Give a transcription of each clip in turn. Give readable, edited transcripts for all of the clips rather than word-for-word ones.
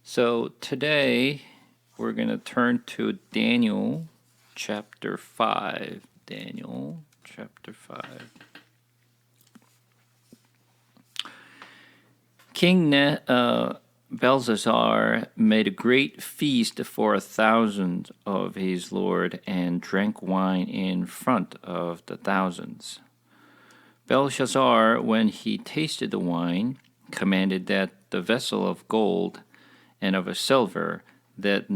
So today we're going to turn to Daniel chapter 5. Daniel chapter 5. Belshazzar made a great feast for 1,000 of his lord and drank wine in front of the thousands. Belshazzar, when he tasted the wine, commanded that the vessel of gold and of a silver that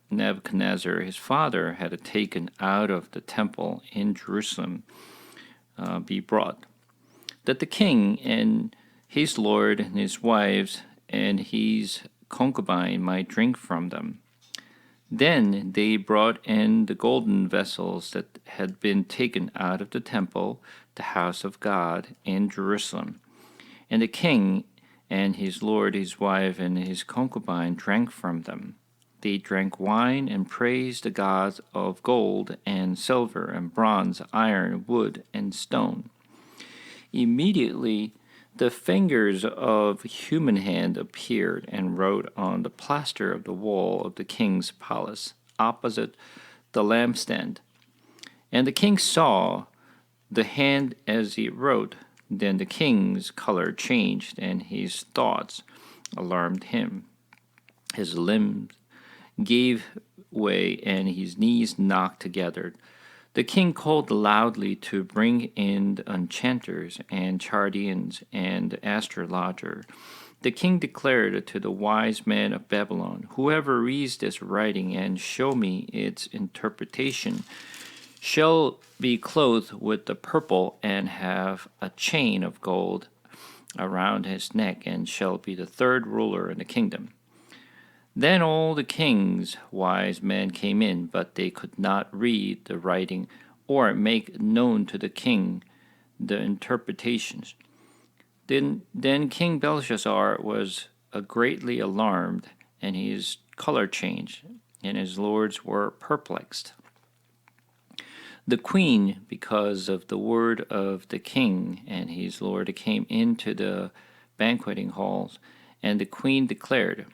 Nebuchadnezzar his father had taken out of the temple in Jerusalem be brought, that the king and his lord and his wives and his concubine might drink from them. Then they brought in the golden vessels that had been taken out of the temple, the house of God in Jerusalem. And the king and his lord, his wife, and his concubine drank from them. They drank wine and praised the gods of gold and silver and bronze, iron, wood, and stone. Immediately the fingers of a human hand appeared and wrote on the plaster of the wall of the king's palace, opposite the lampstand. And the king saw the hand as he wrote. Then the king's color changed, and his thoughts alarmed him. His limbs gave way, and his knees knocked together. The king called loudly to bring in the enchanters and Chaldeans and astrologers. The king declared to the wise men of Babylon, "Whoever reads this writing and show me its interpretation shall be clothed with the purple and have a chain of gold around his neck, and shall be the third ruler in the kingdom." Then all the king's wise men came in, but they could not read the writing or make known to the king the interpretations. Then King Belshazzar was greatly alarmed, and his color changed, and his lords were perplexed. The queen, because of the word of the king and his lord, came into the banqueting halls, and the queen declared,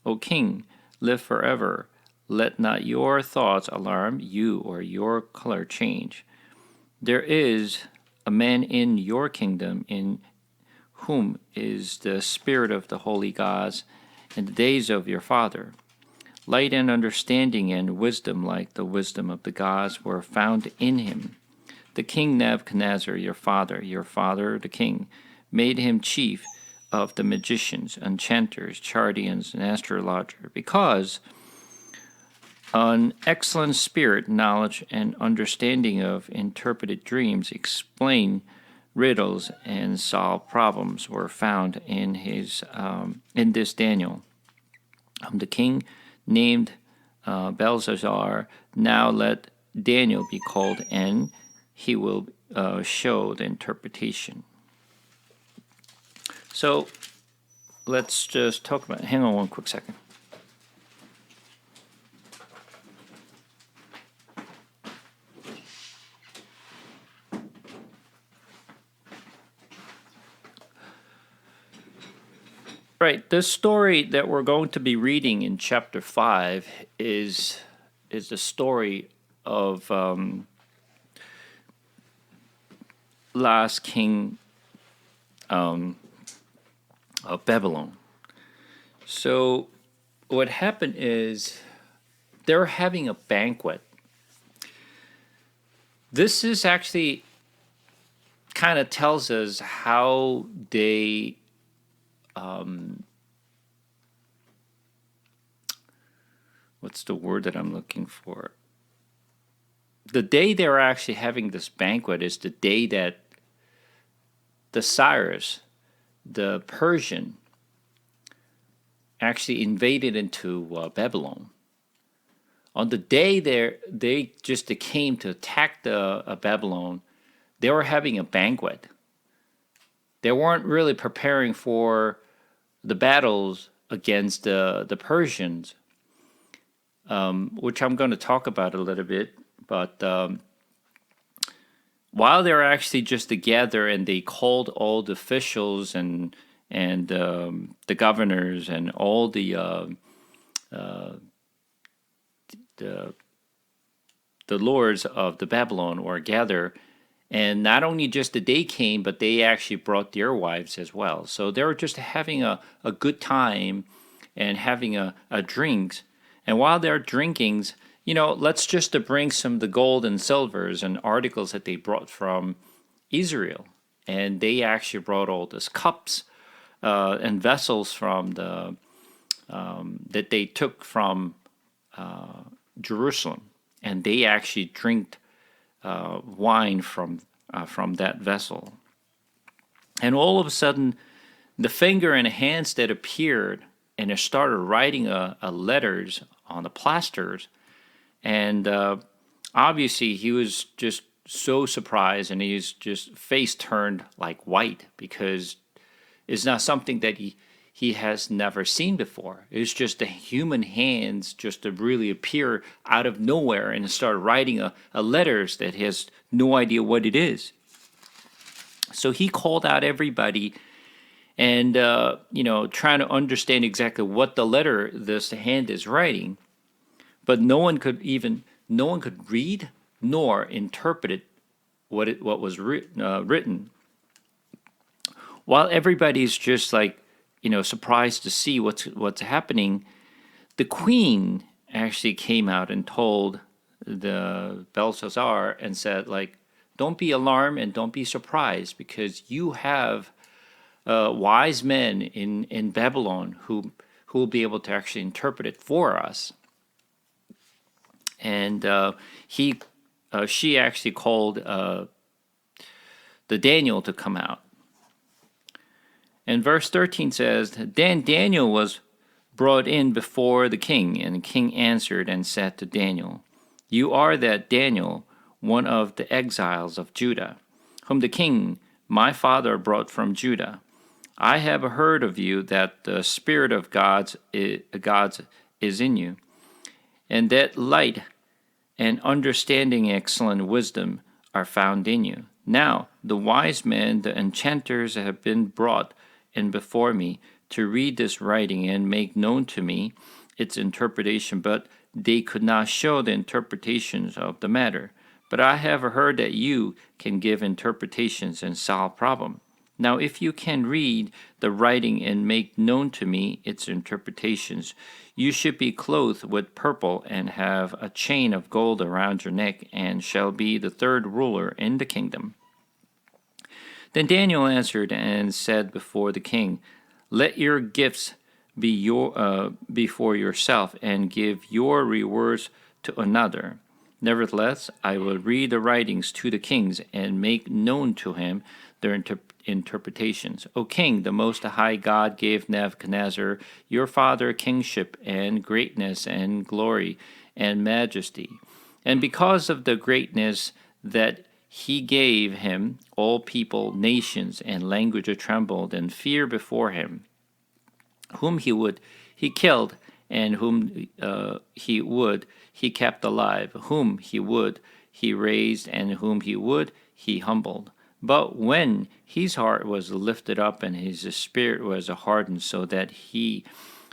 "O king, live forever. Let not your thoughts alarm you or your color change. There is a man in your kingdom in whom is the spirit of the holy gods in the days of your father. Light and understanding and wisdom like the wisdom of the gods were found in him. The king Nebuchadnezzar, your father the king, made him chief of the magicians, enchanters, Chaldeans, and astrologers, because an excellent spirit, knowledge, and understanding of interpreted dreams, explain riddles, and solve problems were found in this Daniel. The king named Belshazzar. Now let Daniel be called, and he will show the interpretation. So let's just talk about it. Hang on one quick second. Right, this story that we're going to be reading in chapter 5 is the story of last king of Babylon. So what happened is they're having a banquet. This is actually kind of tells us how they what's the word that I'm looking for? The day they're actually having this banquet is the day that the Cyrus, the Persian, actually invaded into Babylon. On the day they came to attack the Babylon, they were having a banquet. They weren't really preparing for the battles against the Persians, which I'm going to talk about a little bit. But while they were actually just together, and they called all the officials and the governors and all the the the lords of the Babylon were gathered, and not only just the day came, but they actually brought their wives as well. So they were just having a good time and having a drinks. And while they're drinking, let's just bring some of the gold and silvers and articles that they brought from Israel. And they actually brought all these cups and vessels from the that they took from Jerusalem, and they actually drank wine from that vessel. And all of a sudden, the finger and hands that appeared, and they started writing a letters on the plasters. And obviously, he was just so surprised, and his just face turned like white, because it's not something that he has never seen before. It's just the human hands just to really appear out of nowhere and start writing a letters that he has no idea what it is. So he called out everybody and trying to understand exactly what the letter this hand is writing, but no one could read nor interpret what was written. While everybody's just like surprised to see what's happening, the queen actually came out and told the Belshazzar and said, like, don't be alarmed and don't be surprised, because you have wise men in Babylon who will be able to actually interpret it for us. And she actually called the Daniel to come out. And verse 13 says, Then Daniel was brought in before the king, and the king answered and said to Daniel, You are that Daniel, one of the exiles of Judah, whom the king, my father, brought from Judah. I have heard of you that the Spirit of God's is in you, and that light and understanding, excellent wisdom are found in you. Now the wise men, the enchanters, have been brought in before me to read this writing and make known to me its interpretation, but they could not show the interpretations of the matter. But I have heard that you can give interpretations and solve problems. Now if you can read the writing and make known to me its interpretations, you should be clothed with purple and have a chain of gold around your neck, and shall be the third ruler in the kingdom. Then Daniel answered and said before the king, Let your gifts be for yourself, and give your rewards to another. Nevertheless, I will read the writings to the kings and make known to him their interpretations. O king, the Most High God gave Nebuchadnezzar your father kingship and greatness and glory and majesty. And because of the greatness that he gave him, all people, nations, and languages trembled and feared before him. Whom he killed, and whom he kept alive. Whom he raised, and whom he humbled. But when his heart was lifted up, and his spirit was hardened, so that he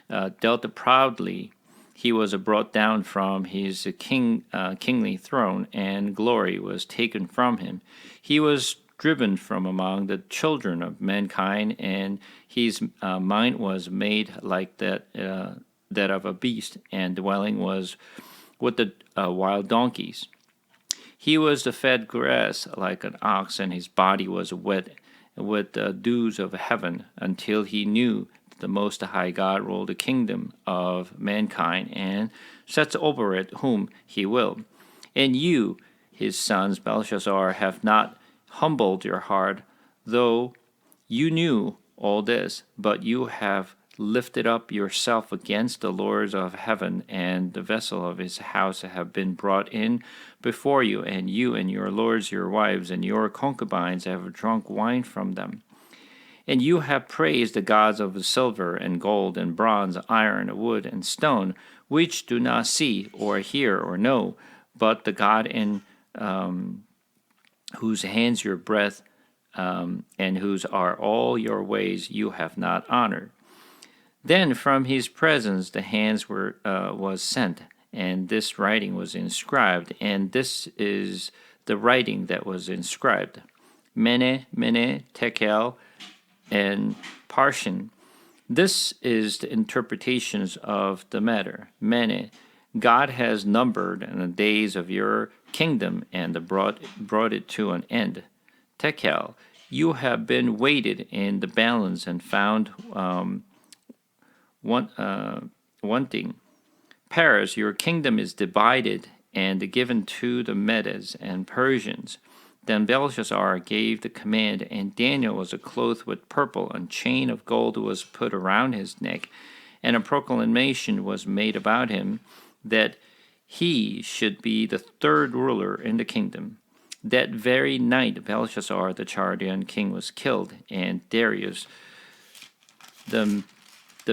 dealt proudly, he was brought down from his kingly throne, and glory was taken from him. He was driven from among the children of mankind, and his mind was made like that of a beast, and dwelling was with the wild donkeys. He was fed grass like an ox, and his body was wet with the dews of heaven, until he knew the Most High God ruled the kingdom of mankind, and sets over it whom he will. And you, his sons, Belshazzar, have not humbled your heart, though you knew all this, but you have lifted up yourself against the lords of heaven, and the vessel of his house have been brought in before you, and your lords, your wives, and your concubines have drunk wine from them. And you have praised the gods of silver and gold and bronze, iron, wood, and stone, which do not see or hear or know, but the God in whose hands your breath and whose are all your ways you have not honored. Then from his presence the hands was sent, and this writing was inscribed, and this is the writing that was inscribed: Mene, Mene, Tekel, and Parshin. This is the interpretations of the matter. Mene, God has numbered the days of your kingdom and brought it to an end. Tekel, you have been weighed in the balance and found wanting. Paris, your kingdom is divided and given to the Medes and Persians. Then Belshazzar gave the command, and Daniel was clothed with purple, and a chain of gold was put around his neck, and a proclamation was made about him that he should be the third ruler in the kingdom. That very night Belshazzar the Chaldean king was killed, and Darius the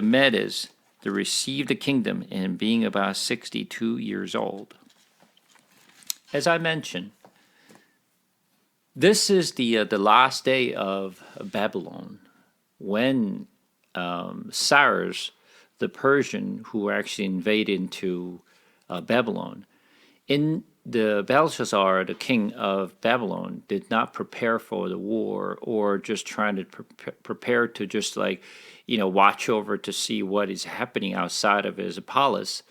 Medes received the kingdom, and being about 62 years old. As I mentioned, this is the last day of Babylon, when Cyrus, the Persian, who actually invaded into Babylon, in the Belshazzar, the king of Babylon, did not prepare for the war, or just trying to prepare to just watch over to see what is happening outside of his palace.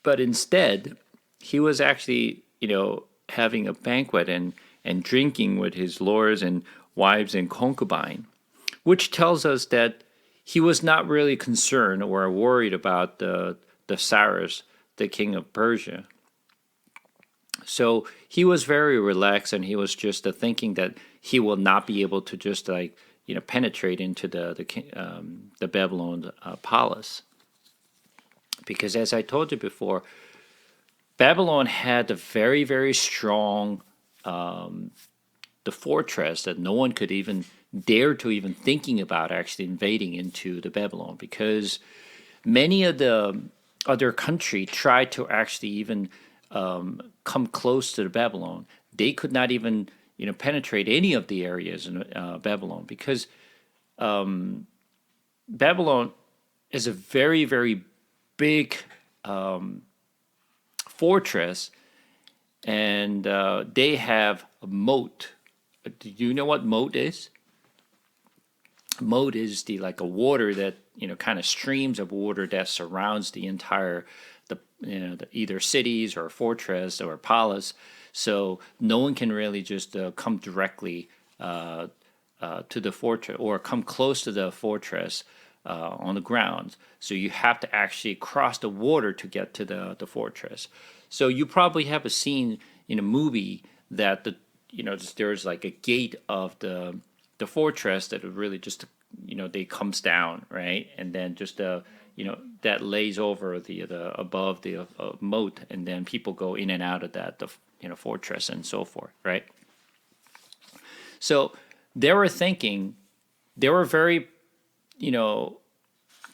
But instead, he was actually, having a banquet and drinking with his lords and wives and concubine, which tells us that he was not really concerned or worried about the Cyrus, the king of Persia. So he was very relaxed, and he was just thinking that he will not be able to just penetrate into the Babylon palace, because as I told you before, Babylon had a very, very strong the fortress that no one could even dare to even thinking about actually invading into the Babylon, because many of the other country tried to actually even come close to the Babylon. They could not even penetrate any of the areas in Babylon, because Babylon is a very, very big fortress, and they have a moat. Do you know what moat is? Moat is a water that kind of streams of water that surrounds the entire the either cities or fortress or palace, so no one can really just come directly to the fortress or come close to the fortress on the ground. So you have to actually cross the water to get to the fortress. So you probably have a scene in a movie that there's a gate of the fortress that really just they comes down, right, and then just that lays over the above the moat, and then people go in and out of that fortress and so forth, right? So they were very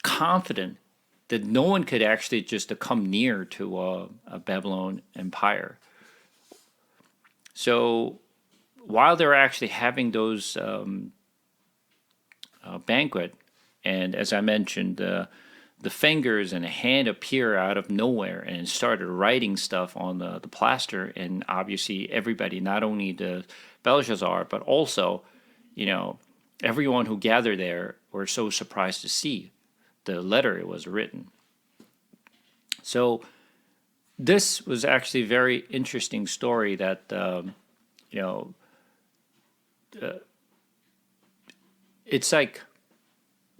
confident that no one could actually just come near to a Babylon empire. So while they're actually having those banquet, and as I mentioned, the fingers and a hand appear out of nowhere and started writing stuff on the plaster, and obviously everybody, not only the Belshazzar, but also, everyone who gathered there were so surprised to see the letter it was written. So this was actually a very interesting story that, it's like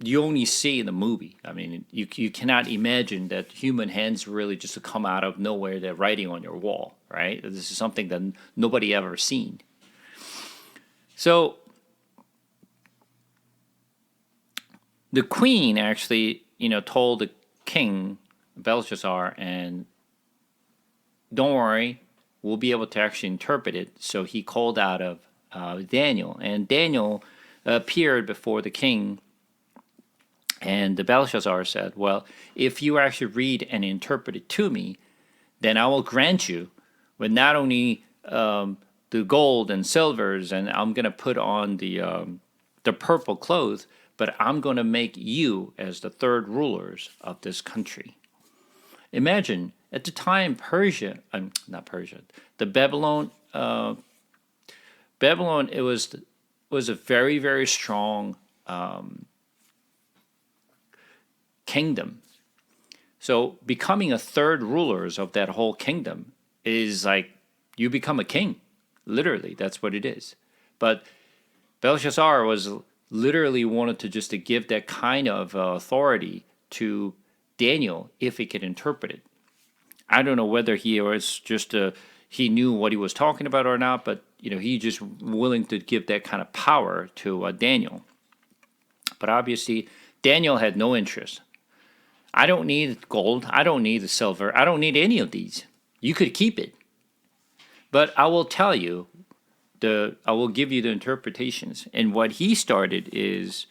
you only see in the movie. I mean, you cannot imagine that human hands really just come out of nowhere, they're writing on your wall, right? This is something that nobody ever seen. So the queen actually, told the king, Belshazzar, and don't worry, we'll be able to actually interpret it. So he called out of Daniel, and Daniel appeared before the king, and the Belshazzar said, well, if you actually read and interpret it to me, then I will grant you with not only the gold and silvers, and I'm going to put on the purple clothes, but I'm going to make you as the third rulers of this country. Imagine at the time Persia, not Persia, the Babylon, it was a very, very strong kingdom. So becoming a third rulers of that whole kingdom is like you become a king. Literally, that's what it is. But Belshazzar was literally wanted to give that kind of authority to Daniel if he could interpret it. I don't know whether he was he knew what he was talking about or not, but he just willing to give that kind of power to Daniel. But obviously, Daniel had no interest. I don't need gold. I don't need the silver. I don't need any of these. You could keep it. But I will tell you, I will give you the interpretations. And what he started is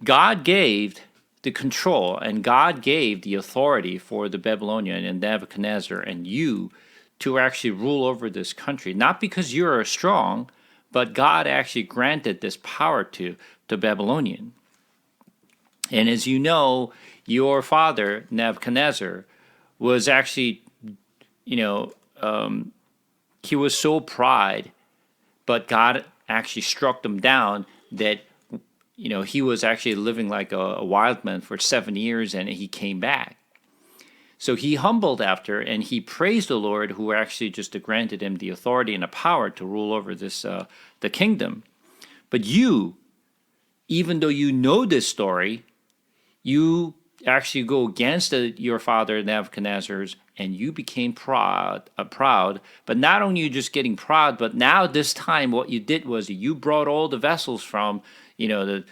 God gave the control and God gave the authority for the Babylonian and Nebuchadnezzar and you to actually rule over this country. Not because you're strong, but God actually granted this power to the Babylonian. And as you know, your father, Nebuchadnezzar, was actually, he was so pride, but God actually struck him down that, he was actually living like a wild man for 7 years and he came back. So he humbled after and he praised the Lord who actually just granted him the authority and the power to rule over the kingdom. But you, even though you know this story, you actually go against your father Nebuchadnezzar's, and you became proud. But not only you just getting proud, but now this time what you did was you brought all the vessels from the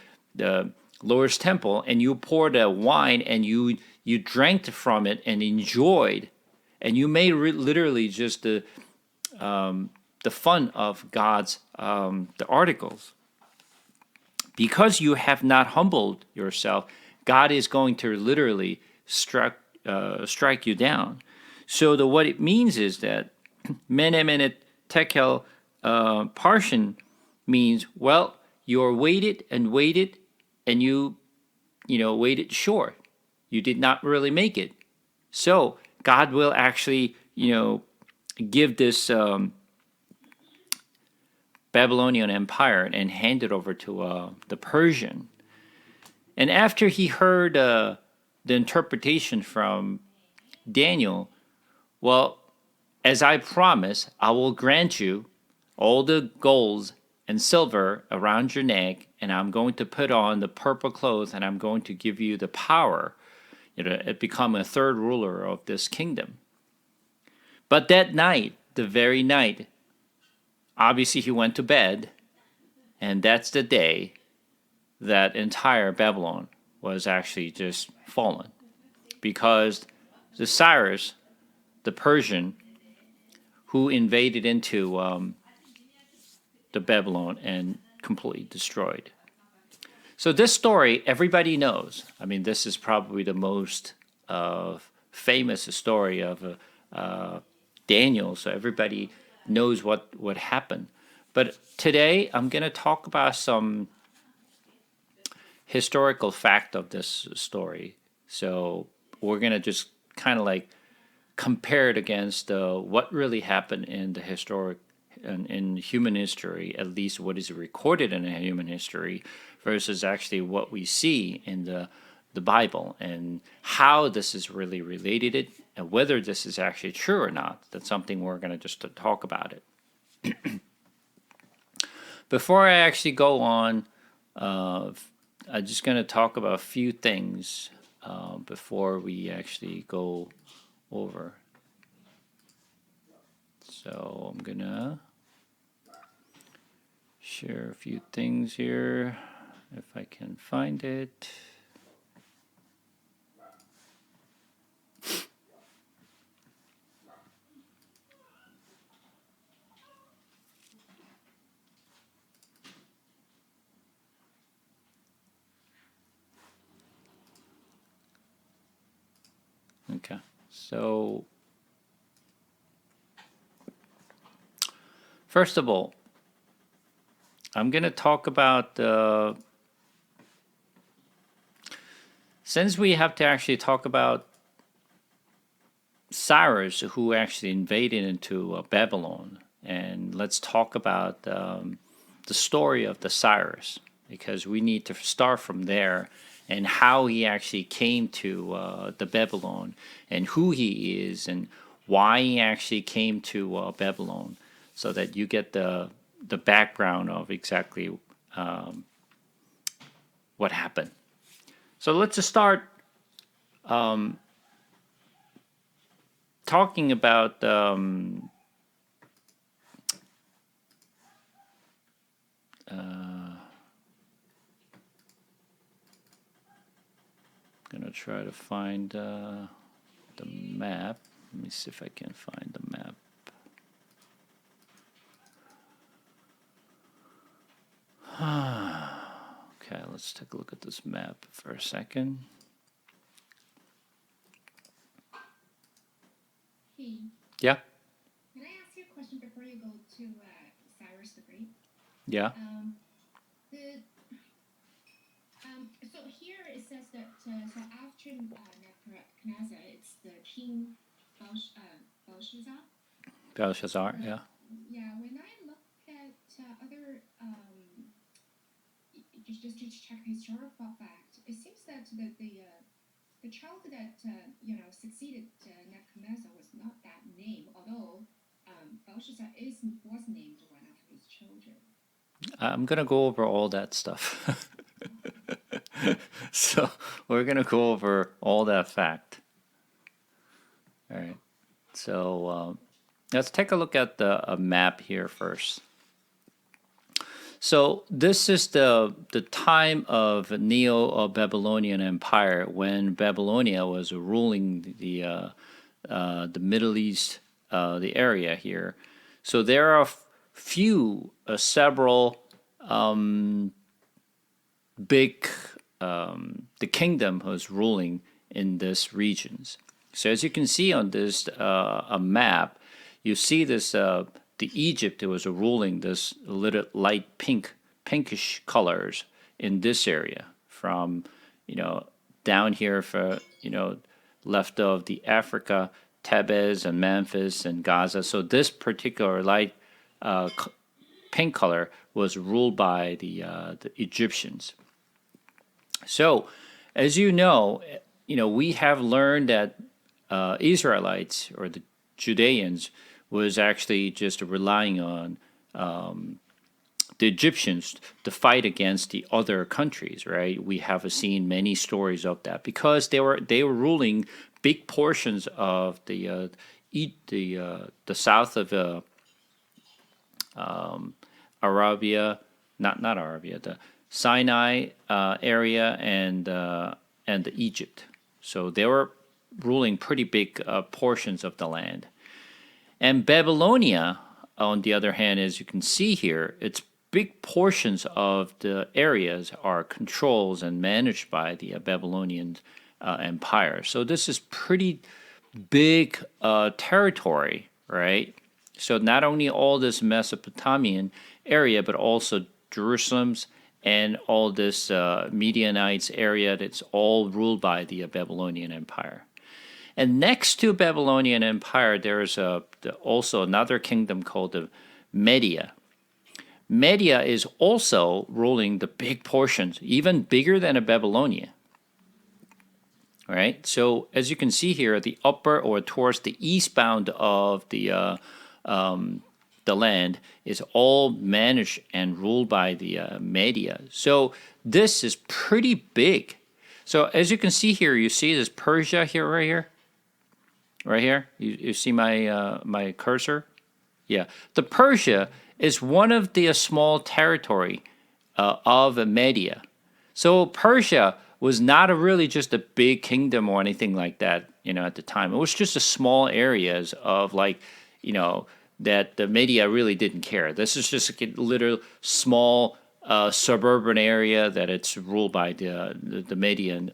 Lord's temple, and you poured the wine, and you drank from it and enjoyed, and you made literally just the fun of God's the articles. Because you have not humbled yourself, God is going to literally strike you down. So what it means is that Menemenet Tekel Parshan means, well, you're waited and waited, and you waited short. You did not really make it. So God will actually, give this Babylonian Empire and hand it over to the Persian. And after he heard the interpretation from Daniel, well, as I promised, I will grant you all the gold and silver around your neck, and I'm going to put on the purple clothes, and I'm going to give you the power to become a third ruler of this kingdom. But that night, the very night, obviously he went to bed, and that's the day that entire Babylon was actually just fallen, because the Cyrus, the Persian, who invaded into the Babylon and completely destroyed. So this story, everybody knows. I mean, this is probably the most famous story of Daniel, so everybody knows what happened. But today, I'm going to talk about some historical fact of this story. So we're going to just kind of like compare it against what really happened in the in human history, at least what is recorded in human history, versus actually what we see in the Bible, and how this is really related, and whether this is actually true or not. That's something we're going to just talk about it. Before I actually go on, I'm just going to talk about a few things before we actually go over. So I'm going to share a few things here, if I can find it. Okay, so first of all, I'm going to talk about since we have to actually talk about Cyrus, who actually invaded into Babylon, and let's talk about the story of the Cyrus, because we need to start from there and how he actually came to the Babylon and who he is and why he actually came to Babylon, so that you get the background of exactly what happened. So let's just start talking about gonna try to find the map. Let me see if I can find the map. Okay, let's take a look at this map for a second. Hey, Yeah, can I ask you a question before you go to Cyrus the Great? yeah. The So here it says that so after Nebuchadnezzar, it's the king Belshazzar. Belshazzar, But yeah. yeah, when I look at other just to check historical fact, it seems that the child that succeeded Nebuchadnezzar was not that name, although Belshazzar was named one of his children. I'm gonna go over all that stuff. So we're gonna go over all that fact. All right. So let's take a look at the map here first. So this is the time of Neo-Babylonian Empire, when Babylonia was ruling the Middle East, the area here. So there are several big the kingdom was ruling in this regions. So as you can see on this a map, you see this the Egypt was ruling this little light pinkish colors in this area, from down here for left of the Africa, Tebes and Memphis and Gaza. So this particular light pink color was ruled by the Egyptians. So, as we have learned that Israelites, or the Judeans, was actually just relying on the Egyptians to fight against the other countries, right? We have seen many stories of that, because they were ruling big portions of the south of Arabia, not Arabia, the Sinai area, and the Egypt. So they were ruling pretty big portions of the land. And Babylonia, on the other hand, as you can see here, its big portions of the areas are controlled and managed by the Babylonian Empire. So this is pretty big territory, right? So not only all this Mesopotamian area, but also Jerusalem's and all this Midianites area, that's all ruled by the Babylonian Empire. And next to Babylonian Empire, there is also another kingdom called the Media. Media is also ruling the big portions, even bigger than a Babylonia. All right. So as you can see here, the upper, or towards the eastbound of the land, is all managed and ruled by the Media. So this is pretty big. So as you can see here, you see this Persia here, right here. You see my cursor? Yeah. The Persia is one of the small territory of Media. So Persia was not really just a big kingdom or anything like that, at the time. It was just a small areas of that the Media really didn't care. This is just a little small suburban area that it's ruled by the Median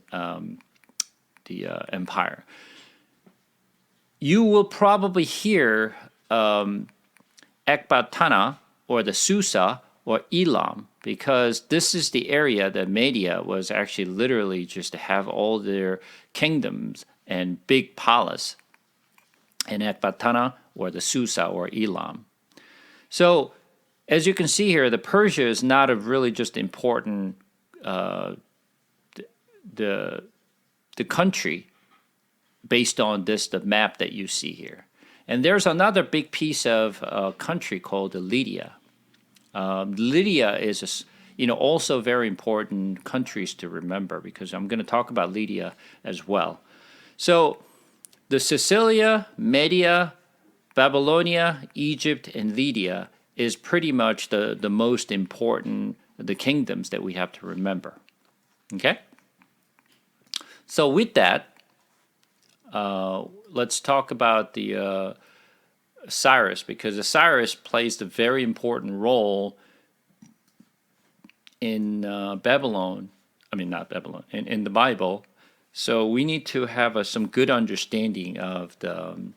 empire. You will probably hear Ekbatana, or the Susa, or Elam, because this is the area that Media was actually literally just to have all their kingdoms and big palace, and Ecbatana or the Susa or Elam. So as you can see here, the Persia is not a really just important the country based on the map that you see here. And there's another big piece of country called Lydia. Lydia is also very important countries to remember, because I'm going to talk about Lydia as well. So the Sicilia, Media, Babylonia, Egypt, and Lydia is pretty much the most important the kingdoms that we have to remember. Okay? So with that, let's talk about the Cyrus, because the Cyrus plays a very important role in Babylon. I mean, not Babylon, in the Bible. So we need to have some good understanding of the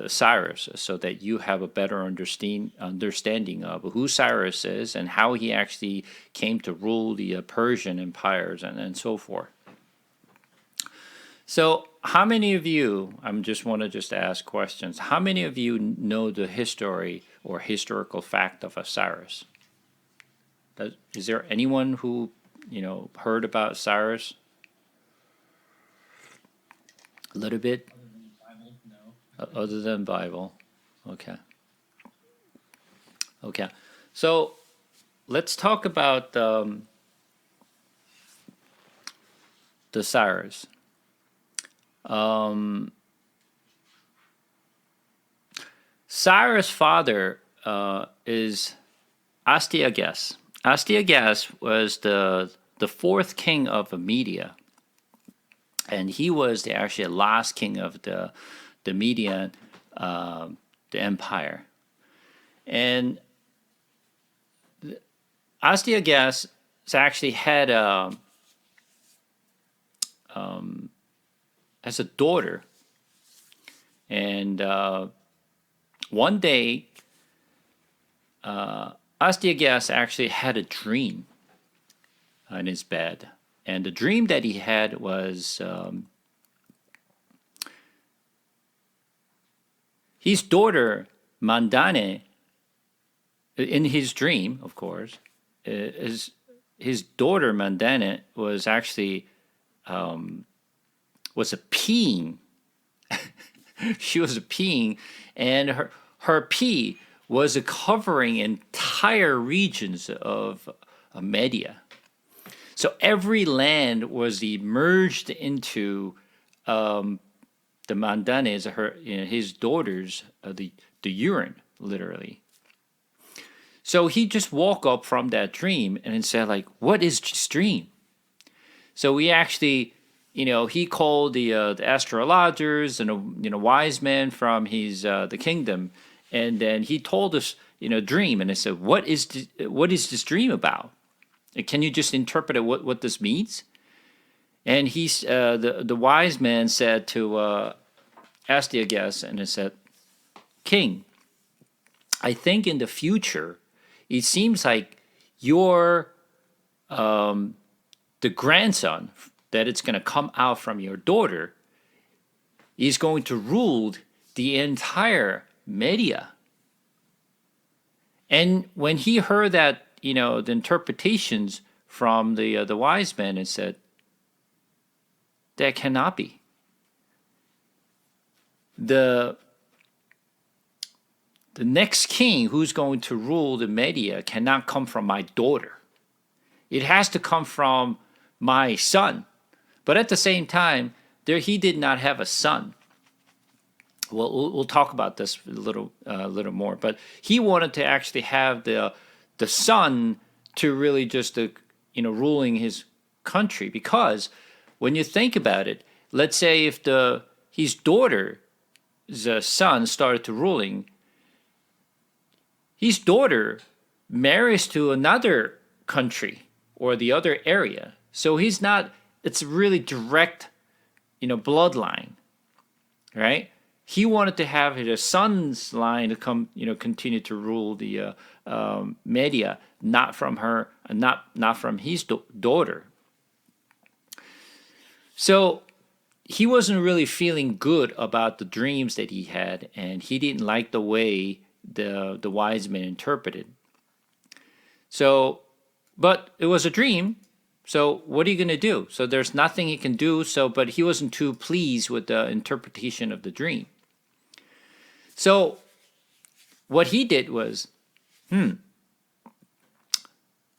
Cyrus, so that you have a better understanding of who Cyrus is and how he actually came to rule the Persian empires and so forth. So how many of you, I just want to ask questions, how many of you know the history or historical fact of Cyrus? Is there anyone who, heard about Cyrus? A little bit? Other than Bible. Okay. Okay. So let's talk about the Cyrus. Cyrus' father is Astyages. Astyages was the fourth king of Media, and he was actually the last king of the Median, the empire. And Astyages actually had as a daughter, and one day Astyages actually had a dream in his bed, and the dream that he had was his daughter Mandane, in his dream, of course, his daughter Mandane was actually was a peeing. She was a peeing, and her pee was covering entire regions of Media. So every land was merged into the Mandanes, his daughters, the urine, literally. So he just woke up from that dream and said, like, what is this dream? So we actually, he called the astrologers and wise men from his the kingdom, and then he told us dream, and I said, what is this dream about? Can you just interpret it, what this means? And the wise man said to Astyages, and he said, King, I think in the future it seems like your the grandson that it's going to come out from your daughter is going to rule the entire Media. And when he heard that, the interpretations from the wise men, and said, that cannot be. The next king who's going to rule the Media cannot come from my daughter. It has to come from my son. But at the same time, he did not have a son. Well, we'll talk about this a little more. But he wanted to actually have the son to really just ruling his country, because when you think about it, let's say if his daughter's son started to ruling, his daughter marries to another country or the other area. So it's really direct, bloodline, right? He wanted to have his son's line to continue to rule the Media, not from her, not from his daughter. So he wasn't really feeling good about the dreams that he had, and he didn't like the way the wise men interpreted. So, but it was a dream. So what are you going to do? So there's nothing he can do. So, but he wasn't too pleased with the interpretation of the dream. So what he did was, I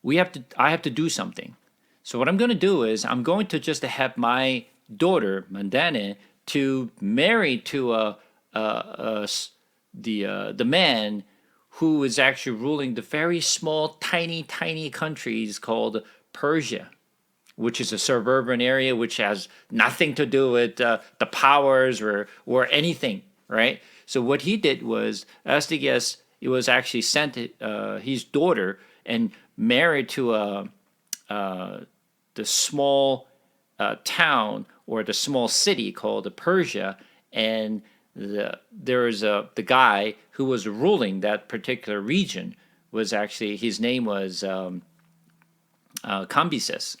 have to do something. So what I'm going to do is I'm going to just have my daughter Mandane to marry to the man who is actually ruling the very small, tiny countries called Persia, which is a suburban area which has nothing to do with the powers or anything, right? So what he did was, as the guess, it was actually sent his daughter and married to the small town or the small city called Persia, and the guy who was ruling that particular region was actually, his name was Cambyses,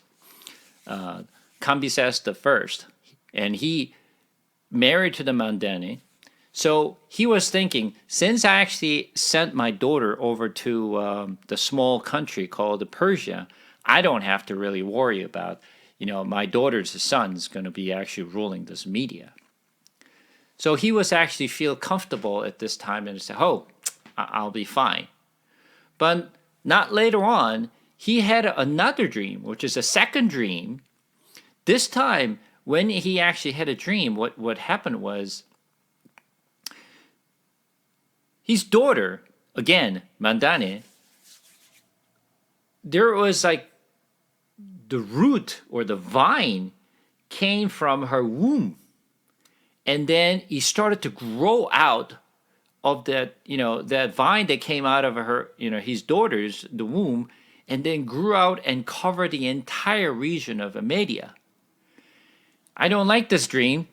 Cambyses the First, and he married to the Mandane. So he was thinking, since I actually sent my daughter over to the small country called Persia, I don't have to really worry about, my daughter's son's going to be actually ruling this media. So he was actually feel comfortable at this time and said, oh, I'll be fine. But not later on, he had another dream, which is a second dream. This time, when he actually had a dream, what happened was his daughter, again, Mandane, there was like the root or the vine came from her womb. And then he started to grow out of that, that vine that came out of her, his daughter's, the womb, and then grew out and covered the entire region of Media. I don't like this dream.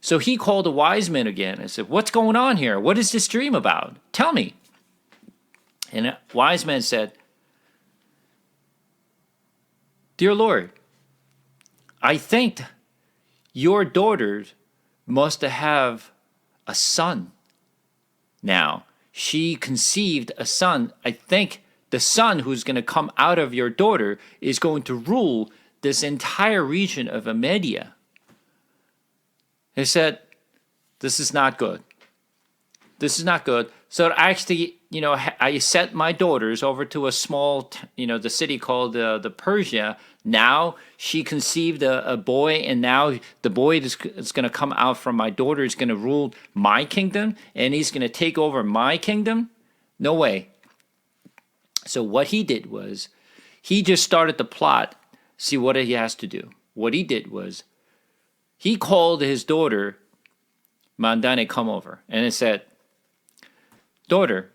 So he called the wise men again and said, what's going on here? What is this dream about? Tell me. And the wise man said, Dear Lord, I think your daughters must have a son now. She conceived a son. I think the son who's going to come out of your daughter is going to rule this entire region of Media. He said, this is not good. This is not good. So actually, I sent my daughters over to a small, the city called the Persia. Now she conceived a boy, and now the boy is going to come out from my daughter is going to rule my kingdom, and he's going to take over my kingdom. No way. So what he did was, he just started the plot. See what he has to do. What he did was, he called his daughter, Mandane, come over, and he said, daughter,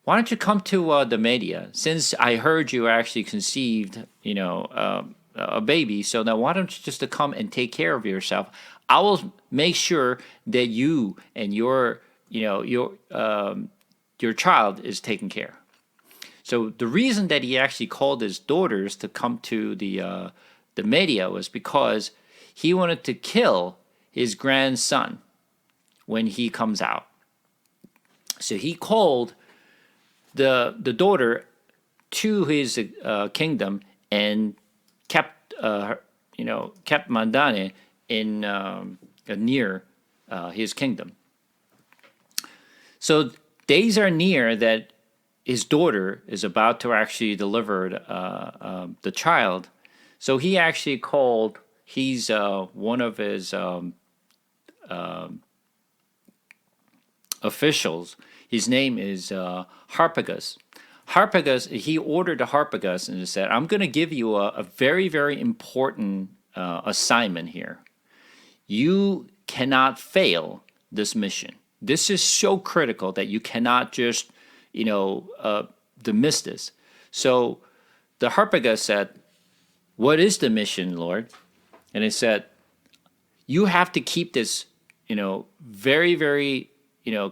why don't you come to the Media? Since I heard you actually conceived, a baby, so now why don't you just come and take care of yourself? I will make sure that you and your child is taken care. So the reason that he actually called his daughters to come to the Media was because he wanted to kill his grandson when he comes out. So he called the daughter to his kingdom and kept Mandane in near his kingdom. So days are near that his daughter is about to actually deliver the child. So he actually called. He's one of his officials. His name is Harpagus. Harpagus, he ordered the Harpagus and said, I'm going to give you a very, very important assignment here. You cannot fail this mission. This is so critical that you cannot just, miss this. So the Harpagus said, what is the mission, Lord? And it said, you have to keep this, very, very,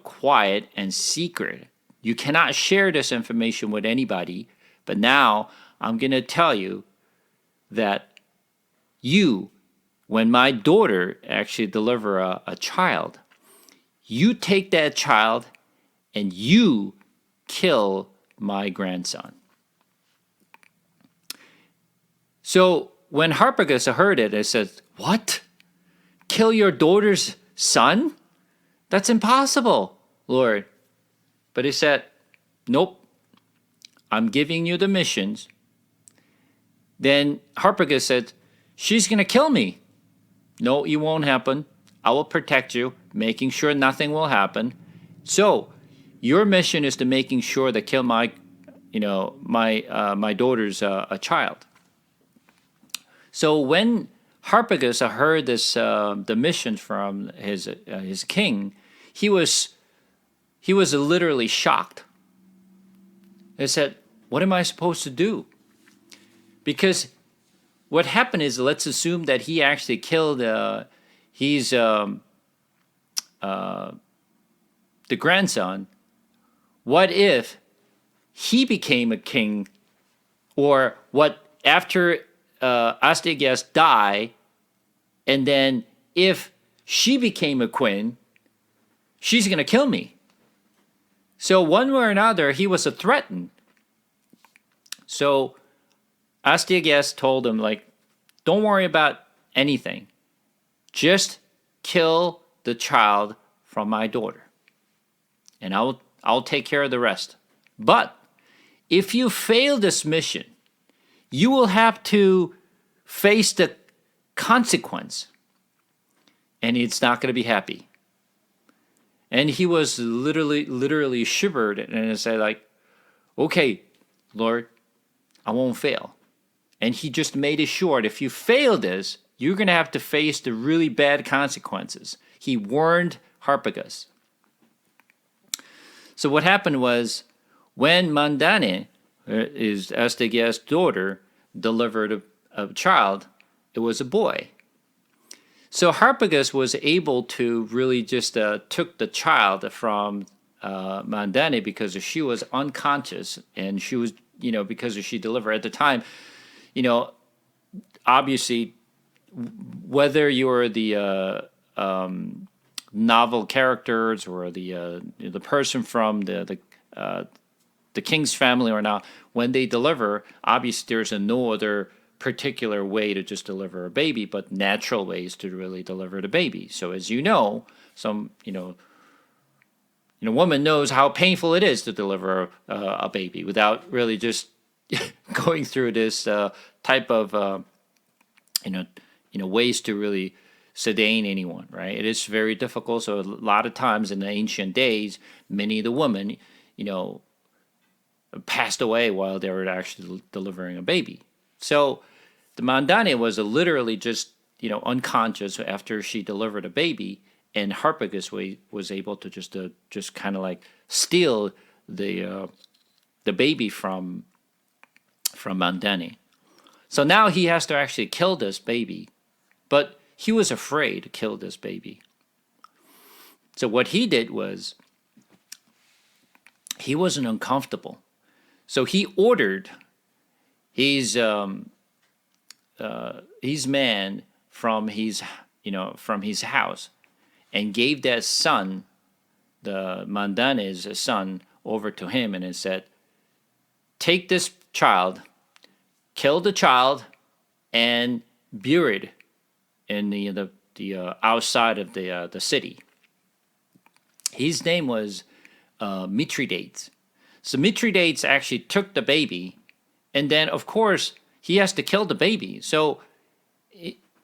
quiet and secret. You cannot share this information with anybody, but now I'm going to tell you that when my daughter actually deliver a child, you take that child and you kill my grandson. So when Harpagus heard it, he said, what? Kill your daughter's son? That's impossible, Lord. But he said, nope, I'm giving you the missions. Then Harpagus said, she's going to kill me. No, it won't happen. I will protect you, making sure nothing will happen. So your mission is to making sure that kill my daughter's a child. So when Harpagus heard this, the mission from his king, he was literally shocked. He said, "What am I supposed to do?" Because what happened is, let's assume that he actually killed the grandson. What if he became a king, or what after Astyages died, and then if she became a queen, she's going to kill me. So one way or another, he was a threatened. So Astyages told him, like, don't worry about anything. Just kill the child from my daughter, and I'll take care of the rest. But if you fail this mission, you will have to face the consequence, and it's not going to be happy. And he was literally shivered and said, like, okay, Lord, I won't fail. And he just made it short. If you fail this, you're going to have to face the really bad consequences. He warned Harpagus. So what happened was, when Mandane, is Astyages' daughter, delivered a child, it was a boy. So Harpagus was able to really just took the child from Mandane because she was unconscious, and she was, because she delivered at the time, obviously, whether you're the novel characters or the person from the king's family or not, when they deliver, obviously there's no other particular way to just deliver a baby, but natural ways to really deliver the baby. So as some woman knows how painful it is to deliver a baby without really just going through this type of ways to really sedate anyone, right? It is very difficult. So a lot of times in the ancient days, many of the women, passed away while they were actually delivering a baby. So the Mandane was literally just, unconscious after she delivered a baby, and Harpagus was able to just kind of like steal the baby from Mandane. So now he has to actually kill this baby, but he was afraid to kill this baby. So what he did was, he wasn't uncomfortable. So he ordered his man from his house, and gave that son, the Mandane's son, over to him, and it said, take this child, kill the child, and bury it in the outside of the city. His name was Mithridates. So Mithridates actually took the baby, and then of course he has to kill the baby. So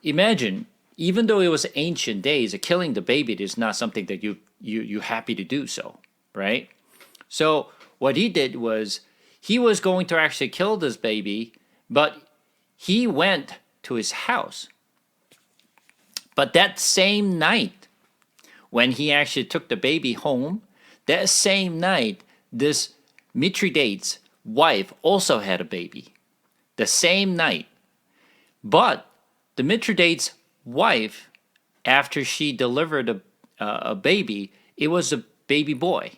imagine, even though it was ancient days, killing the baby is not something that you happy to do so, right? So what he did was, he was going to actually kill this baby, but he went to his house. But that same night, when he actually took the baby home, that same night, this Mithridates' wife also had a baby. The same night. But the Mithridates' wife, after she delivered a baby, it was a baby boy.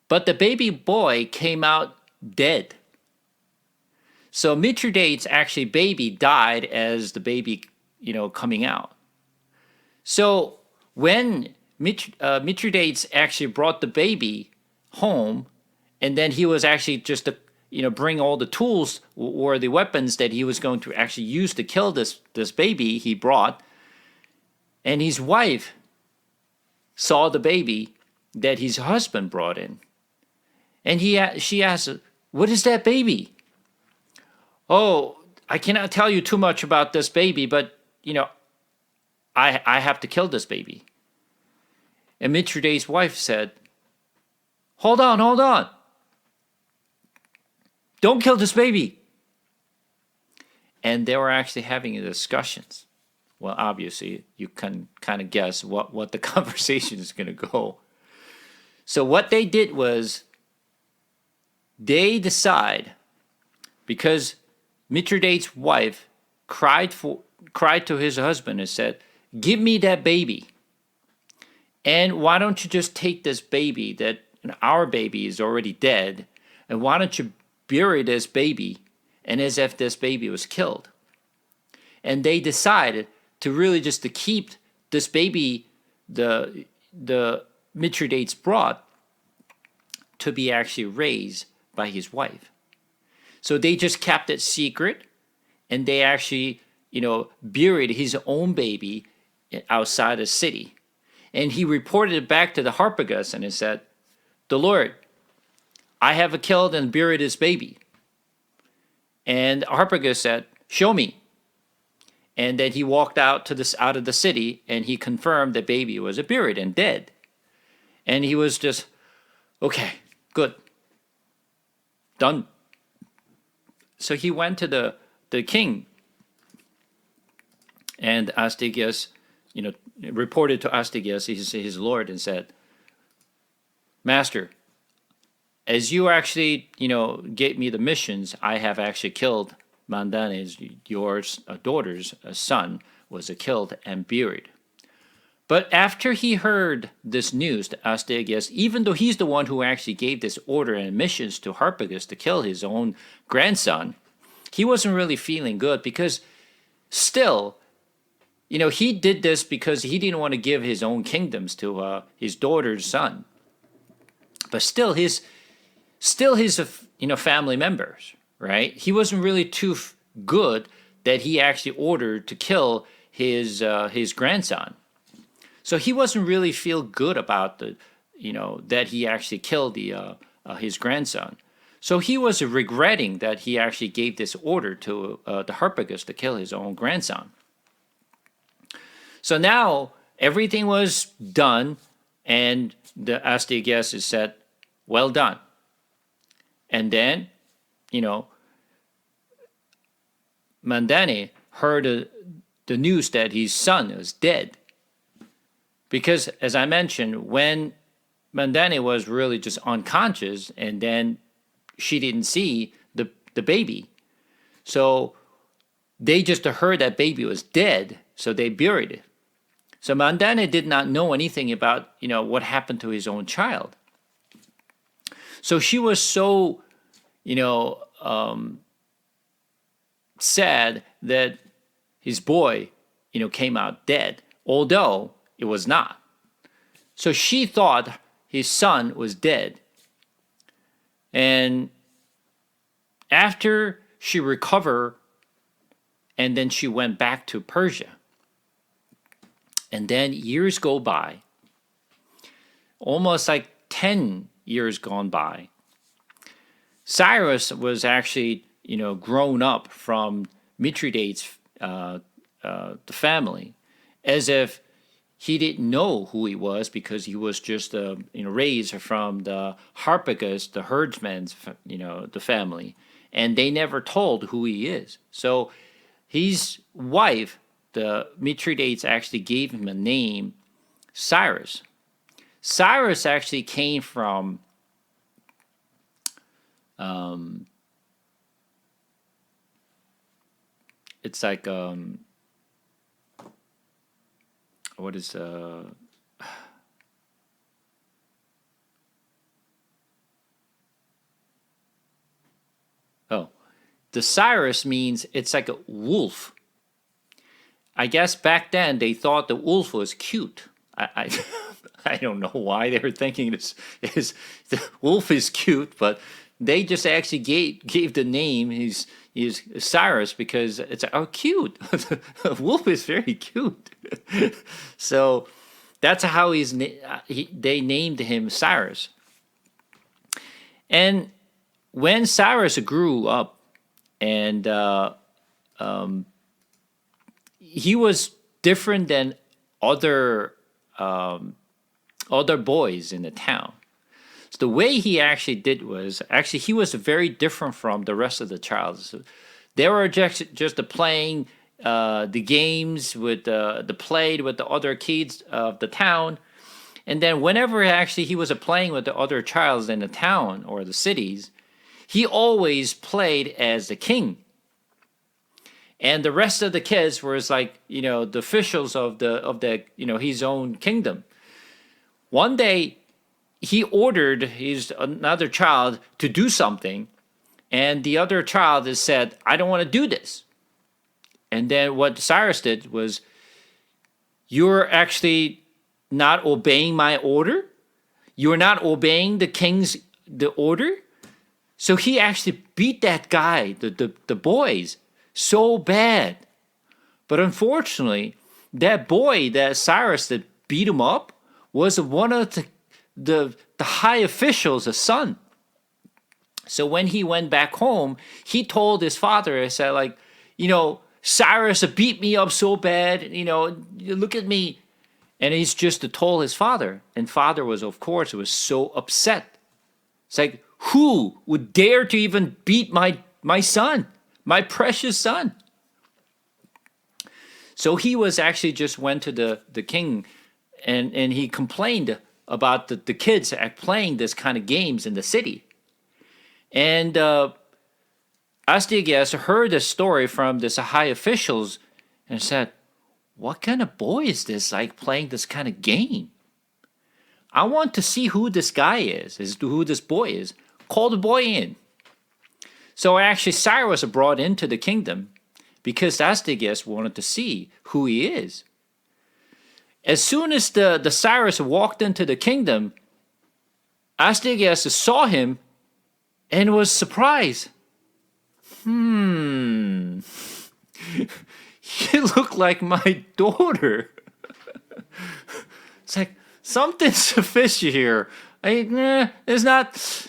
but the baby boy came out dead. So Mithridates' actually baby died as the baby, coming out. So when Mithridates actually brought the baby home, and then he was actually just to, bring all the tools or the weapons that he was going to actually use to kill this baby he brought, and his wife saw the baby that his husband brought in, and she asked, "What is that baby?" "Oh, I cannot tell you too much about this baby, but I have to kill this baby." And Mithridates' wife said, hold on, hold on. Don't kill this baby. And they were actually having discussions. Well, obviously, you can kind of guess what the conversation is going to go. So what they did was they decide, because Mithridates' wife cried to his husband and said, "Give me that baby. And why don't you just take this baby that our baby is already dead, and why don't you bury this baby and as if this baby was killed?" And they decided to really just to keep this baby the Mithridates brought to be actually raised by his wife. So they just kept it secret, and they actually, buried his own baby outside the city. And he reported it back to the Harpagus, and he said, "The Lord, I have killed and buried his baby." And Harpagus said, "Show me." And then he walked out out of the city, and he confirmed the baby was buried and dead. And he was just, okay, good, done. So he went to the king, and Astyages, reported to Astyages, his lord, and said, "Master, as you actually, gave me the missions, I have actually killed Mandane's, your daughter's son, was killed and buried." But after he heard this news to Astyages, even though he's the one who actually gave this order and missions to Harpagus to kill his own grandson, he wasn't really feeling good, because still, he did this because he didn't want to give his own kingdoms to his daughter's son. But still his family members, right? He wasn't really too good that he actually ordered to kill his grandson. So he wasn't really feel good about that he actually killed his grandson. So he was regretting that he actually gave this order to the Harpagus to kill his own grandson. So now everything was done, and the Astyages said, "Well done." And then, Mandane heard the news that his son was dead. Because, as I mentioned, when Mandane was really just unconscious, and then she didn't see the baby. So they just heard that baby was dead, so they buried it. So Mandane did not know anything about, what happened to his own child. So she was so, sad that his boy, came out dead, although it was not. So she thought his son was dead. And after she recovered, and then she went back to Persia. And then years go by, almost like 10 years gone by. Cyrus was actually, grown up from Mithridates' the family, as if he didn't know who he was, because he was just raised from the Harpagus, the herdsman's, the family, and they never told who he is. So his wife, the Mithridates, actually gave him a name, Cyrus. Cyrus actually came from it's like what is the Cyrus means it's like a wolf. I guess back then they thought the wolf was cute. I I don't know why they were thinking this is the wolf is cute, but they just actually gave the name he's Cyrus because it's oh cute. A wolf is very cute. So that's how they named him Cyrus. And when Cyrus grew up, and he was different than other other boys in the town. So the way he actually did was actually he was very different from the rest of the child. So they were just playing the games with the played with the other kids of the town, and then whenever actually he was playing with the other childs in the town or the cities, he always played as the king. And the rest of the kids were like, the officials of the his own kingdom. One day, he ordered his another child to do something, and the other child has said, "I don't want to do this." And then what Cyrus did was, "You're actually not obeying my order. You're not obeying the order." So he actually beat that guy, the boys, so bad. But unfortunately, that boy, that Cyrus that beat him up, was one of the high officials, a son. So when he went back home, he told his father, I said, like, Cyrus beat me up so bad, look at me. And he's just told his father. And father was, of course, was so upset. It's like, who would dare to even beat my son, my precious son? So he was actually just went to the king, and he complained about the kids playing this kind of games in the city. And Astyages heard the story from this high officials and said, "What kind of boy is this, like playing this kind of game? I want to see who this guy is who this boy is. Call the boy in." So actually Cyrus was brought into the kingdom because Astyages wanted to see who he is. As soon as the Cyrus walked into the kingdom, Astyages saw him and was surprised. You look like my daughter. It's like, something's fishy here.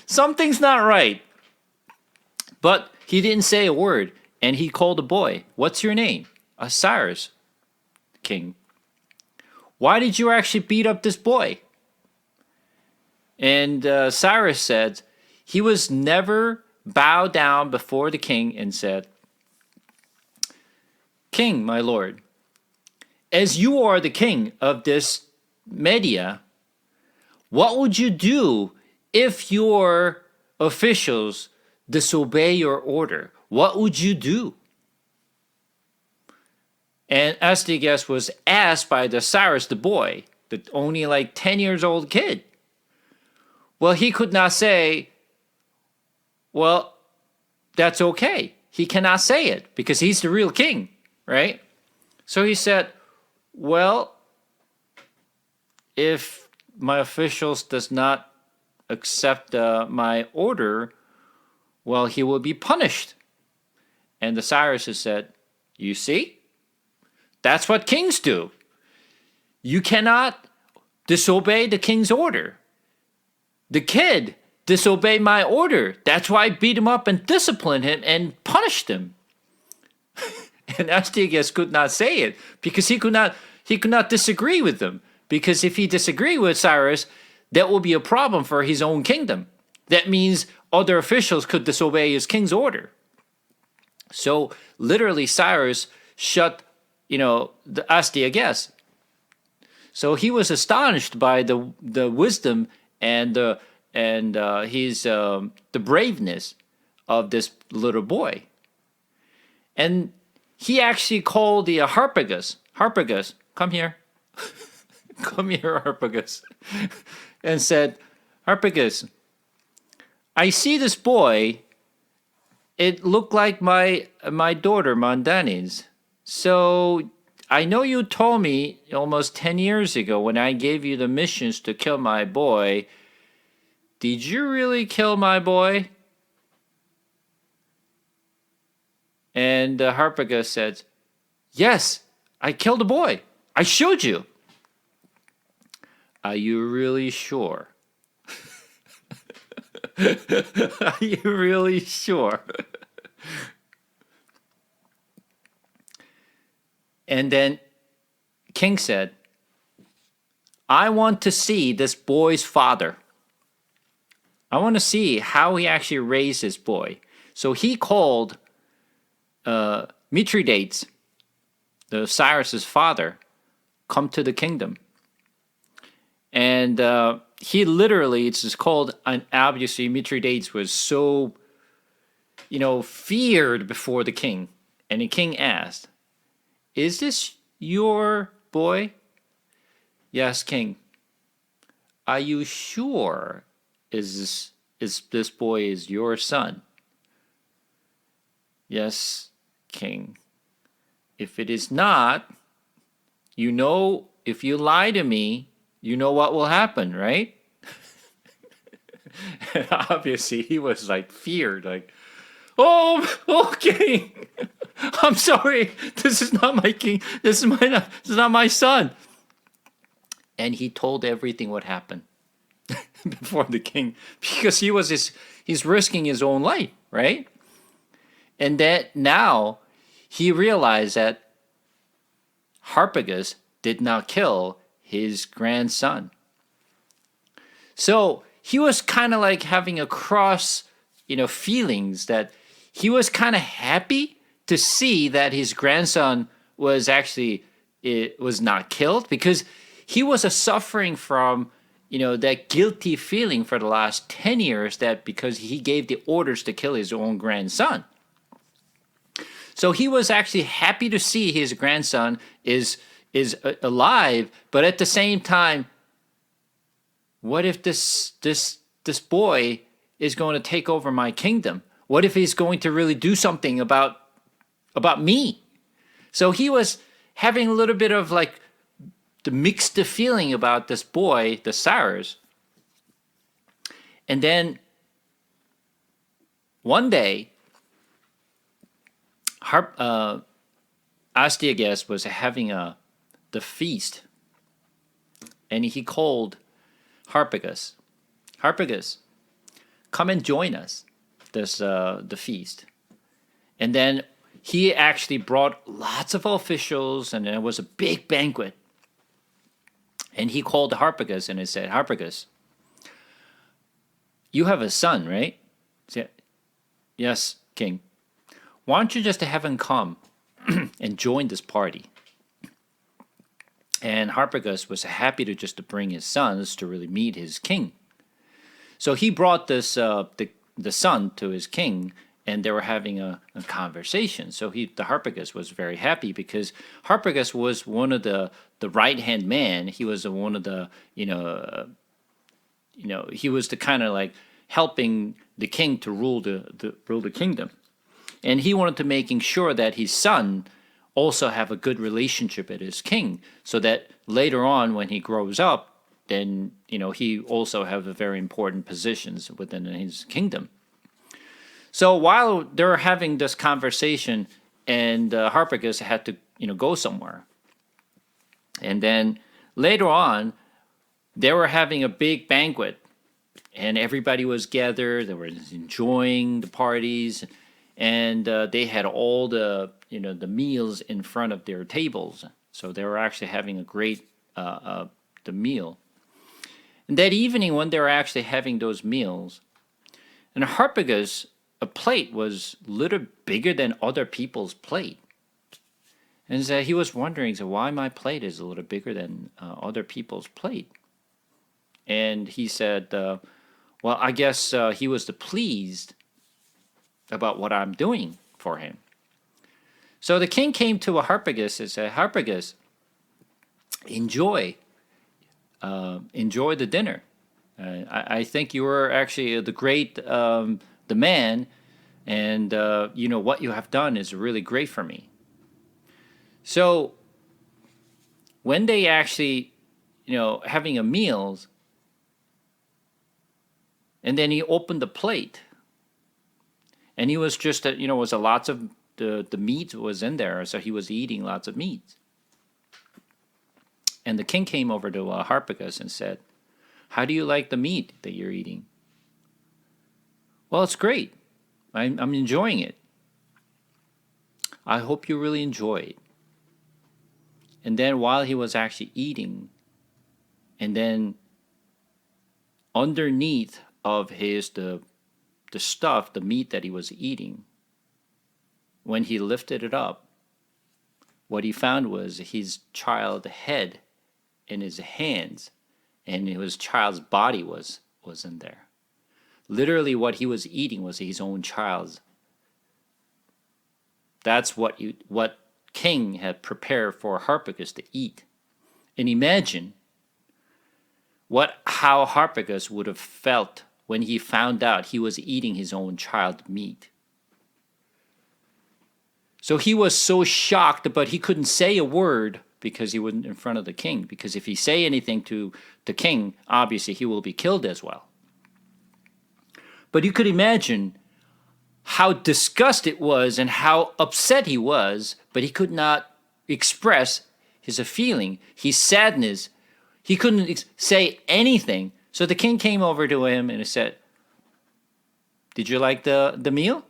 Something's not right. But he didn't say a word, and he called the boy. "What's your name?" "Cyrus, king." "Why did you actually beat up this boy?" And Cyrus said, he was never bowed down before the king and said, "King, my lord, as you are the king of this Media, what would you do if your officials disobey your order? What would you do?" And Astyages was asked by the Cyrus, the boy, the only like 10 years old kid. Well, he could not say, well, that's okay. He cannot say it because he's the real king, right? So he said, well, if my officials does not accept my order, well, he will be punished. And the Cyrus said, you see, that's what kings do. You cannot disobey the king's order. The kid disobeyed my order. That's why I beat him up and disciplined him and punished him. And Astyages could not say it because he could not disagree with them. Because if he disagreed with Cyrus, that will be a problem for his own kingdom. That means other officials could disobey his king's order. So literally Cyrus shut, the Astyages. So he was astonished by the wisdom and the braveness of this little boy. And he actually called the Harpagus, come here. Come here, Harpagus. And said, Harpagus, I see this boy it looked like my daughter Mandani's. So I know you told me almost 10 years ago when I gave you the missions to kill my boy. Did you really kill my boy? And Harpagus said, yes, I killed a boy. I showed you. Are you really sure? Are you really sure? And then King said, I want to see this boy's father. I want to see how he actually raised this boy. So he called Mithridates, the Cyrus's father, come to the kingdom. And he literally, it's just called, and obviously Mithridates was so, feared before the king. And the king asked, is this your boy? Yes, king. Are you sure is this boy is your son? Yes, king. If it is not, if you lie to me, you know what will happen, right? And obviously he was like feared, like, oh, king. I'm sorry. This is not my king. This is not my son. And he told everything what happened before the king, because he's risking his own life, right? And that now he realized that Harpagus did not kill his grandson. So he was kind of like having a cross, feelings, that he was kind of happy to see that his grandson was actually, it was not killed, because he was suffering from, that guilty feeling for the last 10 years, that because he gave the orders to kill his own grandson. So he was actually happy to see his grandson is alive, but at the same time, what if this boy is going to take over my kingdom? What if he's going to really do something about me? So he was having a little bit of like the mixed feeling about this boy, the Cyrus. And then one day, Astyages was having the feast, and he called Harpagus. Harpagus, come and join us the feast. And then he actually brought lots of officials, and it was a big banquet. And he called Harpagus and he said, Harpagus, you have a son, right? He said, yes, king. Why don't you just have him come and join this party? And Harpagus was happy to bring his sons to really meet his king. So he brought this the son to his king, and they were having a conversation. So the Harpagus was very happy, because Harpagus was one of the right hand man. He was one of the he was the kind of like helping the king to rule the kingdom. And he wanted to making sure that his son also have a good relationship with his king, so that later on when he grows up, then he also have a very important positions within his kingdom. So while they were having this conversation, and Harpagus had to go somewhere, and then later on they were having a big banquet, and everybody was gathered. They were enjoying the parties. And they had all the the meals in front of their tables, so they were actually having a great the meal. And that evening, when they were actually having those meals, and Harpagus, a plate was a little bigger than other people's plate, and so he was wondering, so why my plate is a little bigger than other people's plate. And he said, well, I guess he was pleased about what I'm doing for him. So the king came to Harpagus and said, Harpagus, enjoy the dinner. I think you were actually the great the man and what you have done is really great for me. So when they actually, having a meal, and then he opened the plate, and he was just, was a lots of the meat was in there, so he was eating lots of meat. And the king came over to Harpagus and said, "How do you like the meat that you're eating?" "Well, it's great. I'm enjoying it." "I hope you really enjoy it." And then while he was actually eating, and then underneath of the stuff, the meat that he was eating, when he lifted it up, what he found was his child head in his hands, and his child's body was in there. Literally, what he was eating was his own child's. That's what King had prepared for Harpagus to eat. And imagine how Harpagus would have felt when he found out he was eating his own child meat. So he was so shocked, but he couldn't say a word because he wasn't in front of the king. Because if he say anything to the king, obviously he will be killed as well. But you could imagine how disgusted it was and how upset he was, but he could not express his feeling, his sadness. He couldn't say anything. So the king came over to him and said, "Did you like the meal?"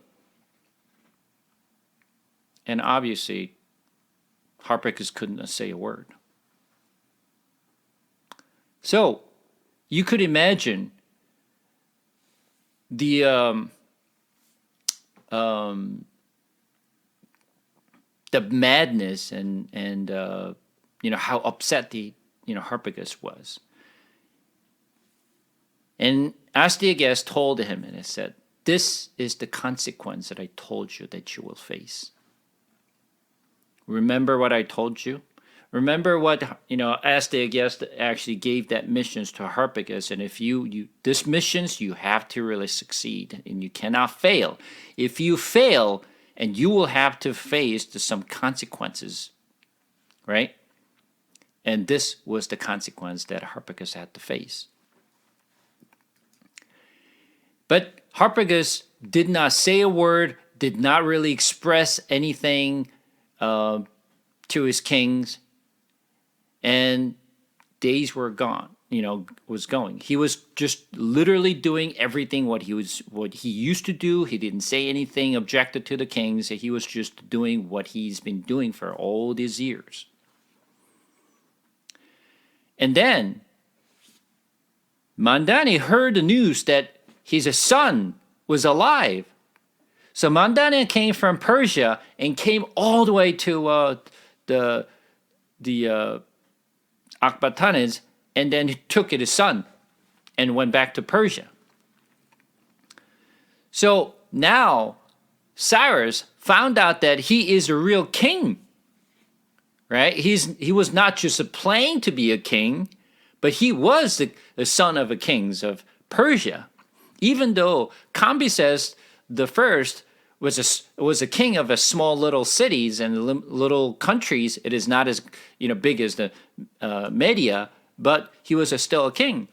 And obviously, Harpagus couldn't say a word. So you could imagine the madness and how upset the Harpagus was. And Astyages told him, and it said, "This is the consequence that I told you that you will face. Remember what I told you? Remember what Astyages actually gave that missions to Harpagus, and if this missions you have to really succeed, and you cannot fail. If you fail, and you will have to face some consequences, right?" And this was the consequence that Harpagus had to face. But Harpagus did not say a word, did not really express anything to his kings, and days were gone. Was going. He was just literally doing everything what he used to do. He didn't say anything objected to the kings. He was just doing what he's been doing for all these years. And then Mandani heard the news that his son was alive. So Mandani came from Persia and came all the way to the Akbatanids, and then he took his son and went back to Persia. So now Cyrus found out that he is a real king, right? He was not just playing to be a king, but he was the son of a king of Persia. Even though Cambyses the first was a king of a small little cities and little countries, it is not as big as the Media, but he was still a king.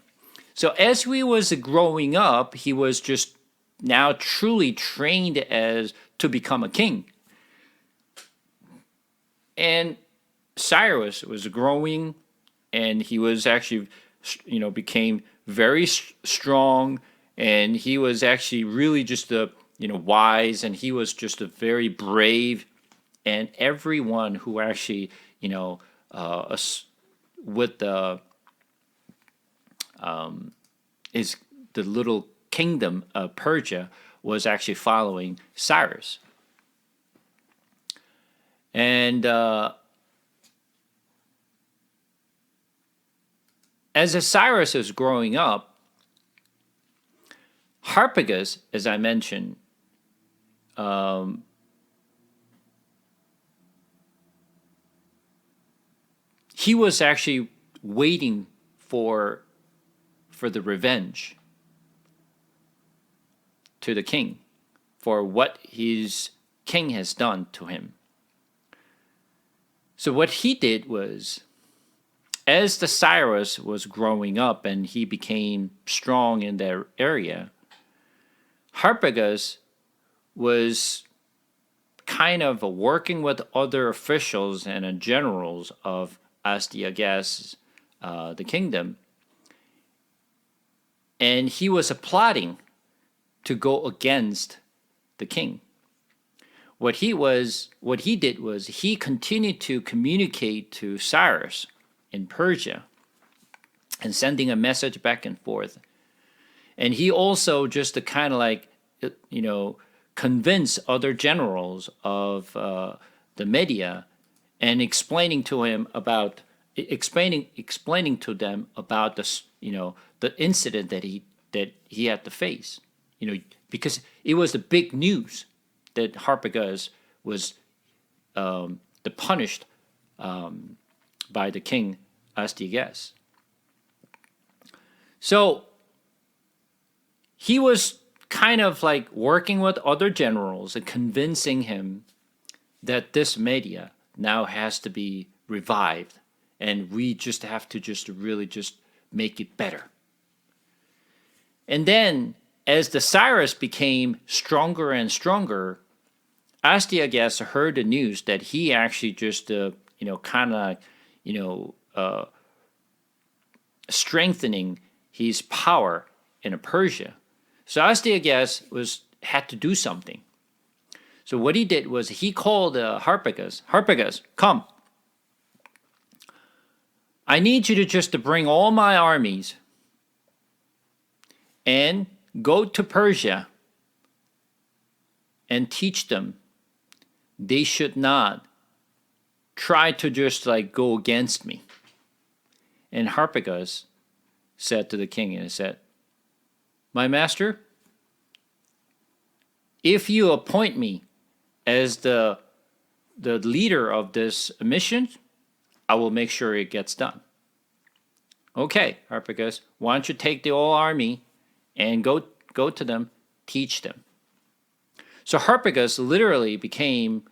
So as we was growing up, he was just now truly trained to become a king. And Cyrus was growing, and he was actually, became very strong, and he was actually really just wise, and he was just a very brave, and everyone who actually, with the is the little kingdom of Persia was actually following Cyrus. And as Cyrus is growing up, Harpagus, as I mentioned, he was actually waiting for the revenge to the king for what his king has done to him. So what he did was, as the Cyrus was growing up and he became strong in that area, Harpagus was kind of working with other officials and generals of Astyages, the kingdom, and he was plotting to go against the king. What he did was he continued to communicate to Cyrus in Persia and sending a message back and forth. And he also just to kind of like, convince other generals of the Media and explaining to them about this, the incident that he had to face, because it was the big news that Harpagus was punished by the king Astyages. So he was kind of like working with other generals and convincing him that this media now has to be revived and we just have to just really just make it better. And then as the Cyrus became stronger and stronger, Astyages heard the news that he actually just strengthening his power in Persia. So Astyages had to do something. So what he did was he called Harpagus. Harpagus, come. I need you to bring all my armies and go to Persia and teach them they should not try to just like go against me. And Harpagus said to the king, and he said, my master, if you appoint me as the leader of this mission, I will make sure it gets done. Okay, Harpagus, why don't you take the whole army and go to them, teach them. So Harpagus literally became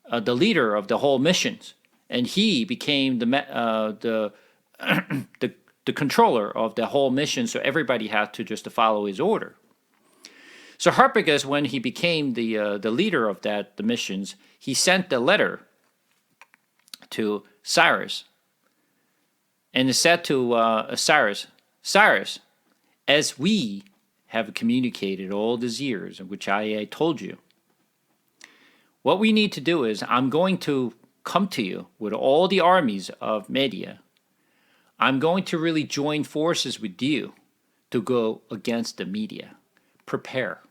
the leader of the whole missions, and he became the controller of the whole mission. So everybody had to just follow his order. So Harpagus, when he became the leader of the missions, he sent a letter to Cyrus, and it said to Cyrus, Cyrus, as we have communicated all these years, which I told you, what we need to do is I'm going to come to you with all the armies of Media. I'm going to really join forces with you to go against the Media. Prepare.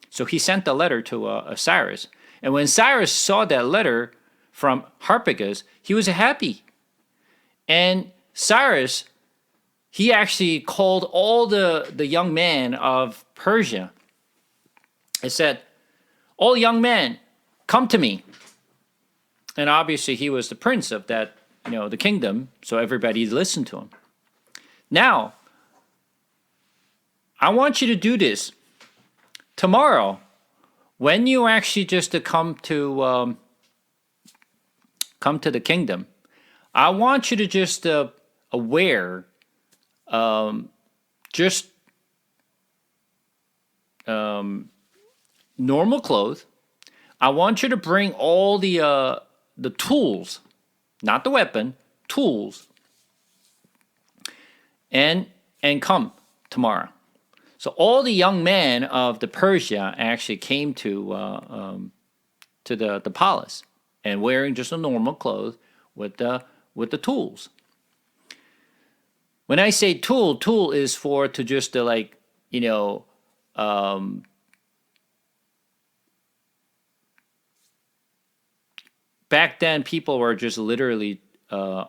So he sent a letter to Cyrus. And when Cyrus saw that letter from Harpagus, he was happy. And Cyrus, he actually called all the young men of Persia and said, all young men, come to me. And obviously he was the prince of that, the kingdom, so everybody listened to him. Now, I want you to do this. Tomorrow, when you actually just come to the kingdom, I want you to just wear normal clothes. I want you to bring all the tools, not the weapon, tools, and come tomorrow. So all the young men of the Persia actually came to the palace and wearing just a normal clothes with the tools. When I say tool is for to just back then people were just literally do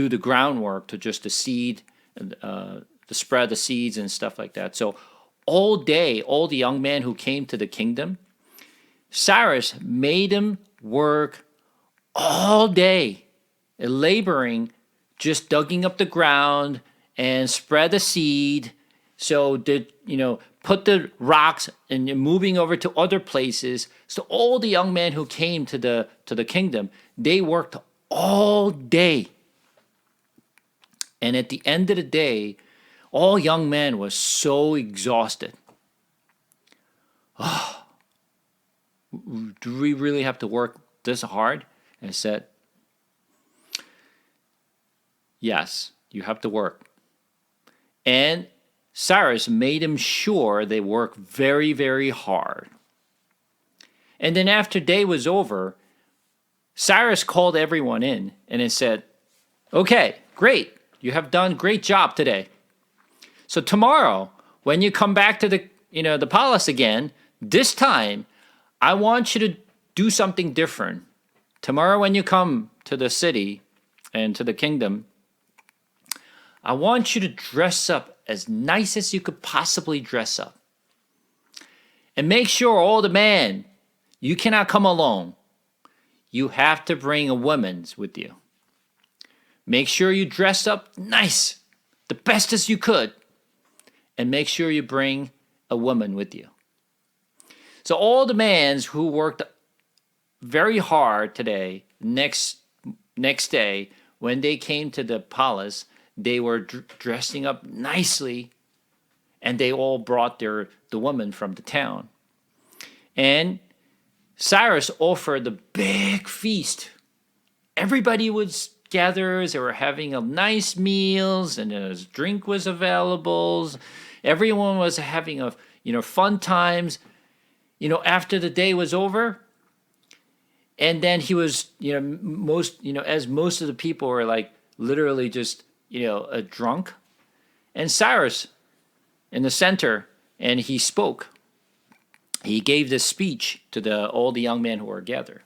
the groundwork to just the seed, to spread the seeds and stuff like that. So all day, all the young men who came to the kingdom, Cyrus made them work all day, laboring, just digging up the ground and spread the seed So put the rocks and moving over to other places. So all the young men who came to the kingdom, they worked all day. And at the end of the day, all young men was so exhausted. Oh, do we really have to work this hard? And I said, yes, you have to work. And Cyrus made him sure they work very, very hard. And then after day was over, Cyrus called everyone in and it said, okay, great. You have done great job today. So tomorrow, when you come back to the palace again, this time, I want you to do something different. Tomorrow when you come to the city and to the kingdom, I want you to dress up as nice as you could possibly dress up. And make sure all the men, you cannot come alone. You have to bring a woman with you. Make sure you dress up nice, the best as you could. And make sure you bring a woman with you. So all the men who worked very hard today, next day, when they came to the palace, they were dressing up nicely, and they all brought the woman from the town. And Cyrus offered a big feast. Everybody was gathered. They were having a nice meals, and a drink was available. Everyone was having a fun times. After the day was over, and then he was as most of the people were like literally just drunk, and Cyrus in the center, and he spoke. He gave this speech to all the young men who were gathered.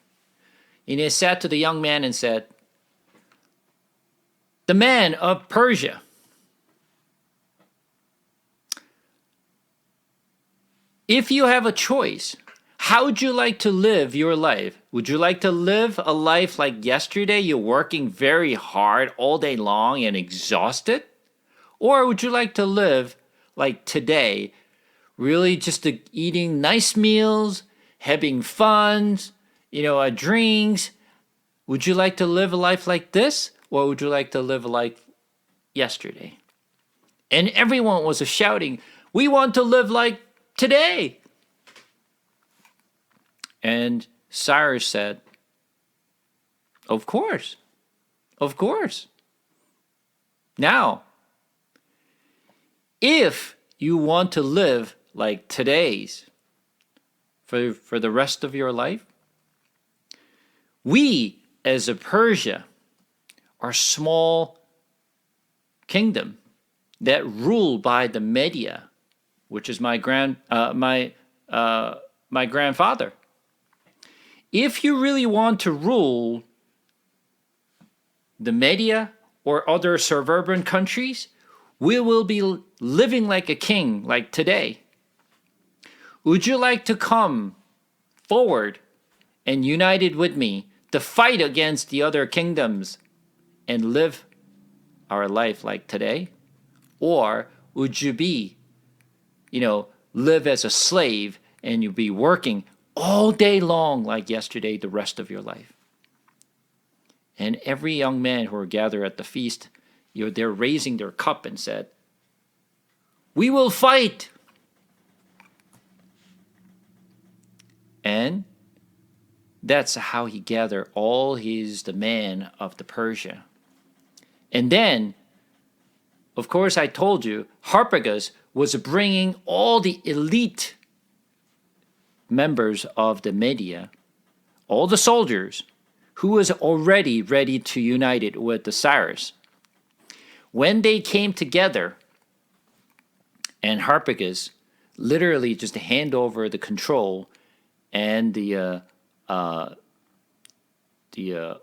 And he sat to the young man and said, "The man of Persia, if you have a choice, how would you like to live your life? Would you like to live a life like yesterday, you're working very hard all day long and exhausted? Or would you like to live like today, really just eating nice meals, having fun, drinks? Would you like to live a life like this? Or would you like to live like yesterday?" And everyone was shouting, "We want to live like today." And Cyrus said, of course. Now, if you want to live like today's for the rest of your life, we as a Persia are small kingdom that ruled by the Media, which is my grandfather. If you really want to rule the Media or other suburban countries, we will be living like a king like today. Would you like to come forward and united with me to fight against the other kingdoms and live our life like today? Or would you live as a slave and you'll be working all day long like yesterday the rest of your life? And every young man who were gathered at the feast, they're raising their cup and said, "We will fight." And that's how he gathered all the men of the Persia. And then, of course, I told you, Harpagus was bringing all the elite members of the Media, all the soldiers, who was already ready to unite it with the Cyrus. When they came together, and Harpagus literally just hand over the control and the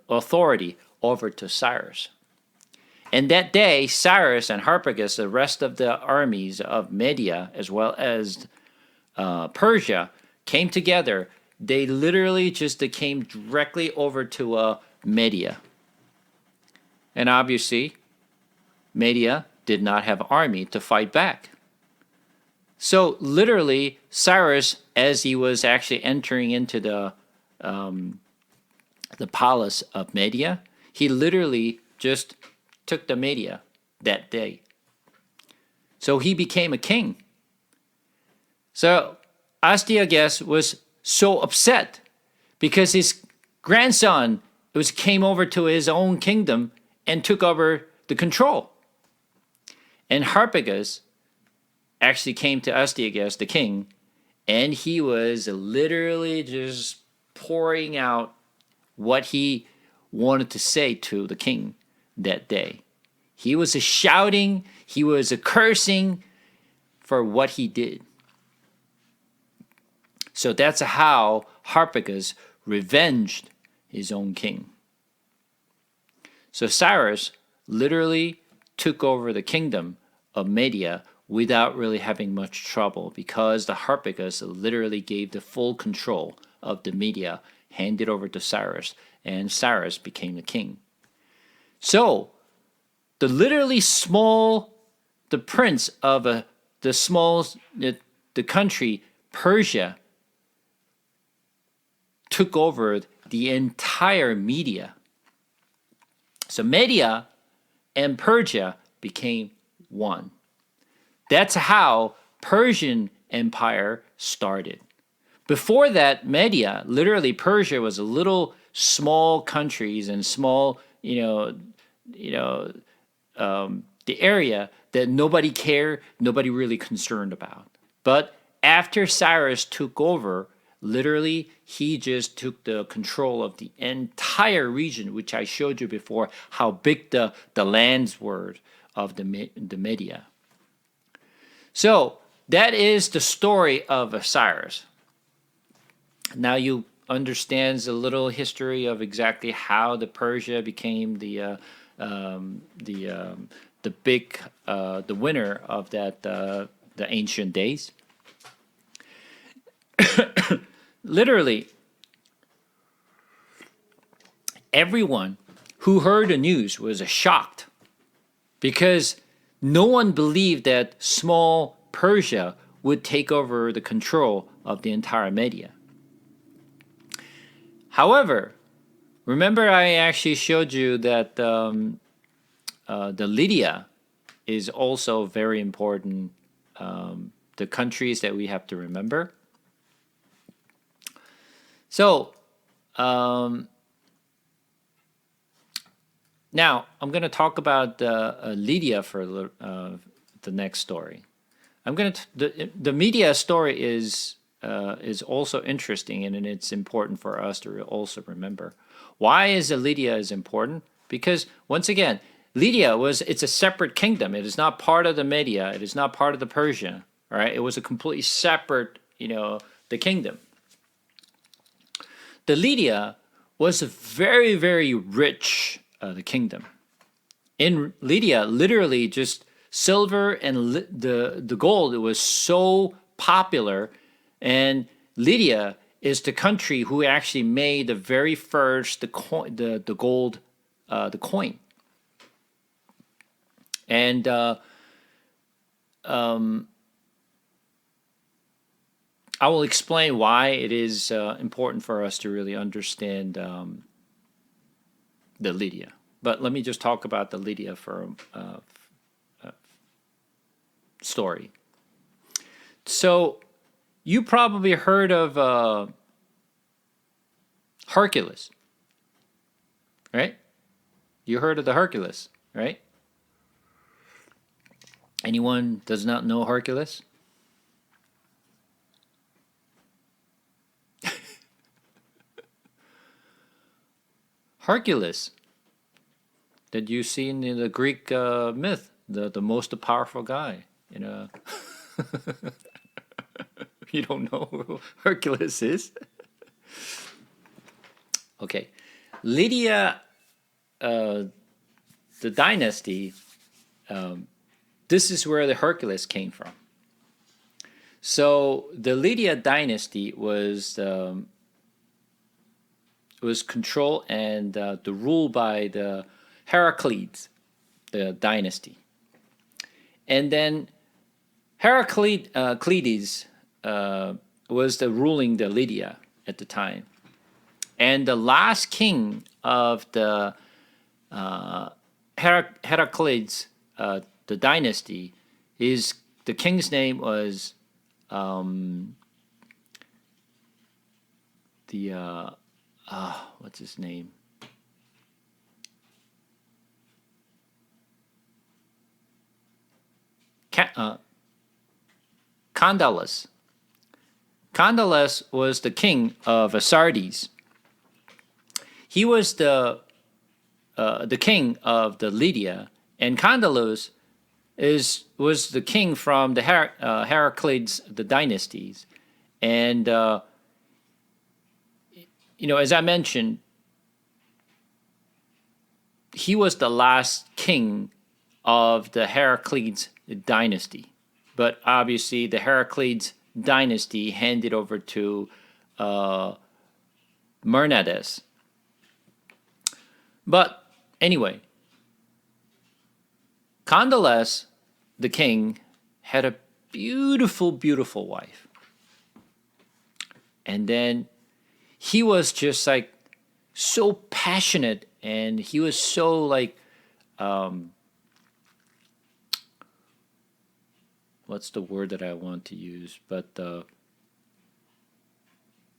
authority over to Cyrus. And that day, Cyrus and Harpagus, the rest of the armies of Media, as well as Persia, came together. They literally just came directly over to Media. And obviously, Media did not have an army to fight back. So literally, Cyrus, as he was actually entering into the palace of Media, he literally just took the Media that day. So he became a king. So Astyages was so upset because his grandson came over to his own kingdom and took over the control. And Harpagus actually came to Astyages, the king, and he was literally just pouring out what he wanted to say to the king that day. He was shouting, he was cursing for what he did. So that's how Harpagus revenged his own king. So Cyrus literally took over the kingdom of Media without really having much trouble because the Harpagus literally gave the full control of the Media, handed over to Cyrus, and Cyrus became the king. So the literally the prince of the country Persia took over the entire Media. So Media and Persia became one. That's how Persian Empire started. Before that, Media, literally Persia was a little small countries and small, the area that nobody cared, nobody really concerned about. But after Cyrus took over, literally, he just took the control of the entire region, which I showed you before, how big the lands were of the Media. So that is the story of Cyrus. Now you understand a little history of exactly how the Persia became the winner of the ancient days. Literally, everyone who heard the news was shocked because no one believed that small Persia would take over the control of the entire Media. However, remember I actually showed you that the Lydia is also very important, the countries that we have to remember. So, now I'm going to talk about Lydia for the next story. The Media story is also interesting, and it's important for us to also remember. Why is Lydia is important? Because once again, Lydia it's a separate kingdom. It is not part of the Media. It is not part of the Persia. All right, it was a completely separate, the kingdom. The Lydia was a very, very rich the kingdom. In Lydia, literally just silver and the gold, it was so popular, and Lydia is the country who actually made the very first the gold the coin. And I will explain why it is important for us to really understand the Lydia. But let me just talk about the Lydia for story. So you probably heard of Hercules, right? You heard of the Hercules, right? Anyone does not know Hercules? Hercules that you see in the Greek myth, the most powerful guy. You don't know who Hercules is? Okay. Lydia, the dynasty, this is where the Hercules came from. So the Lydia dynasty was controlled and the rule by the Heraclids, the dynasty. And then Heraclides was the ruling the Lydia at the time, and the last king of the Heraclides, the dynasty, is the king's name was the what's his name? Condalus. Condalus was the king of Sardes. He was the king of the Lydia, and Condalus was the king from the Heraclids, the dynasties, and as I mentioned, he was the last king of the Heraclids dynasty. But obviously, the Heraclids dynasty handed over to Mernades. But anyway, Condalus, the king, had a beautiful, beautiful wife. And then he was just like so passionate, and he was so like, what's the word that I want to use? But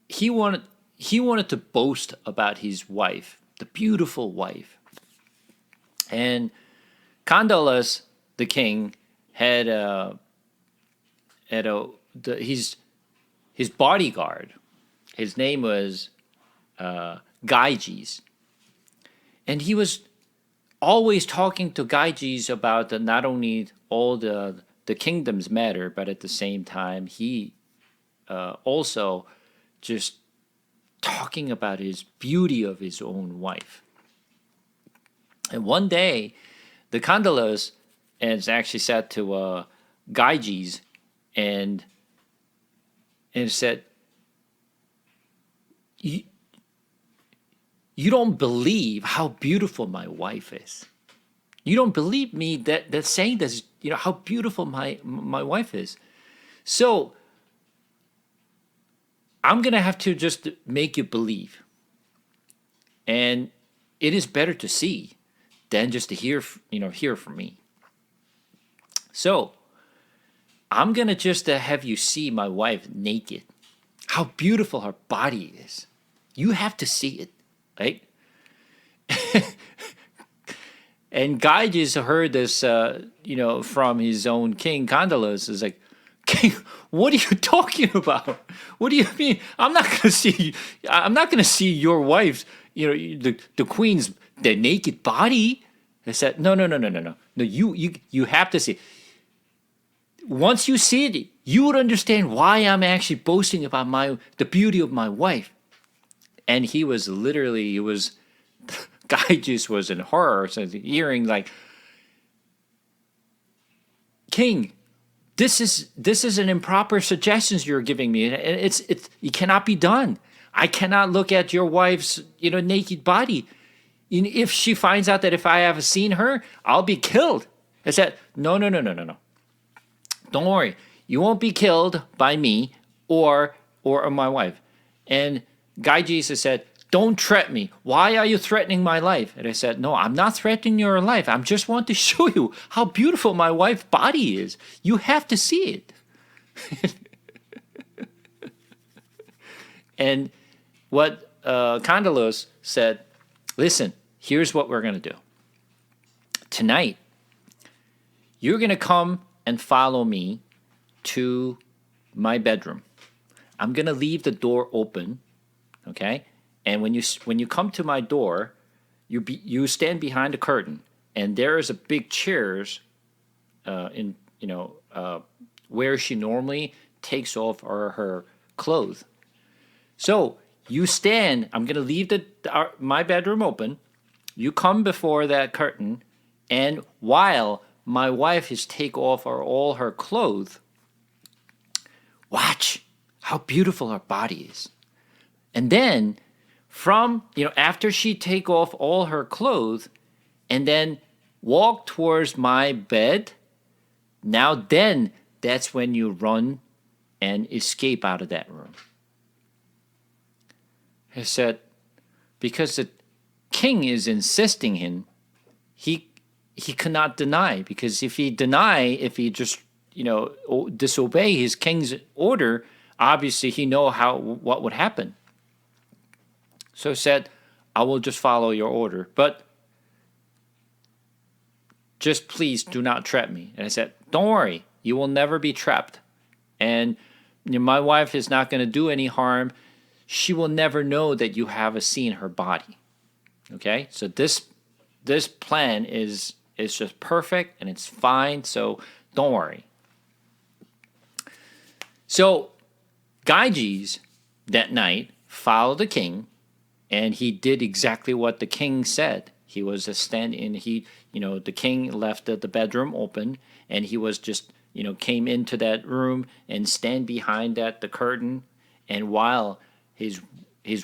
he wanted to boast about his wife, the beautiful wife. And Condalus, the king, had his bodyguard. His name was Gyges, and he was always talking to Gyges about not only all the kingdom's matter, but at the same time he also just talking about his beauty of his own wife. And one day, the Condalus actually said to Gyges and said, you don't believe how beautiful my wife is. You don't believe me that saying this, how beautiful my wife is. So I'm going to have to just make you believe. And it is better to see than just to hear from me. So I'm going to just have you see my wife naked. How beautiful her body is. You have to see it, right? And Gyges heard this, from his own king, Condalus. Is like, King, what are you talking about? What do you mean? I'm not going to see your wife's, the queen's the naked body. I said, no. No, you have to see it. Once you see it, you would understand why I'm actually boasting about the beauty of my wife. And Guy just was in horror, so hearing like, King, this is an improper suggestions you're giving me. It's it cannot be done. I cannot look at your wife's naked body. If she finds out that if I have seen her, I'll be killed. I said, no. Don't worry. You won't be killed by me or my wife. And Guy Jesus said, don't threaten me. Why are you threatening my life? And I said, no, I'm not threatening your life. I just want to show you how beautiful my wife's body is. You have to see it. And what Condalus said, listen, here's what we're going to do. Tonight, you're going to come and follow me to my bedroom. I'm going to leave the door open, okay? And when you come to my door, you stand behind the curtain, and there is a big chairs where she normally takes off her clothes. So you stand. I'm going to leave my bedroom open. You come before that curtain, and while my wife is take off all her clothes, watch how beautiful her body is. And then after she take off all her clothes and then walk towards my bed, now then that's when you run and escape out of that room. He said, because the king is insisting him, he cannot deny, because if he just disobey his king's order, obviously he know what would happen. So he said, I will just follow your order, but just please do not trap me. And I said, don't worry, you will never be trapped. And my wife is not going to do any harm. She will never know that you have seen her body. Okay? So this plan is just perfect and it's fine, so don't worry. So Gyges that night followed the king, and he did exactly what the king said. He was the king left the bedroom open, and he was just, came into that room and stand behind the curtain, and while his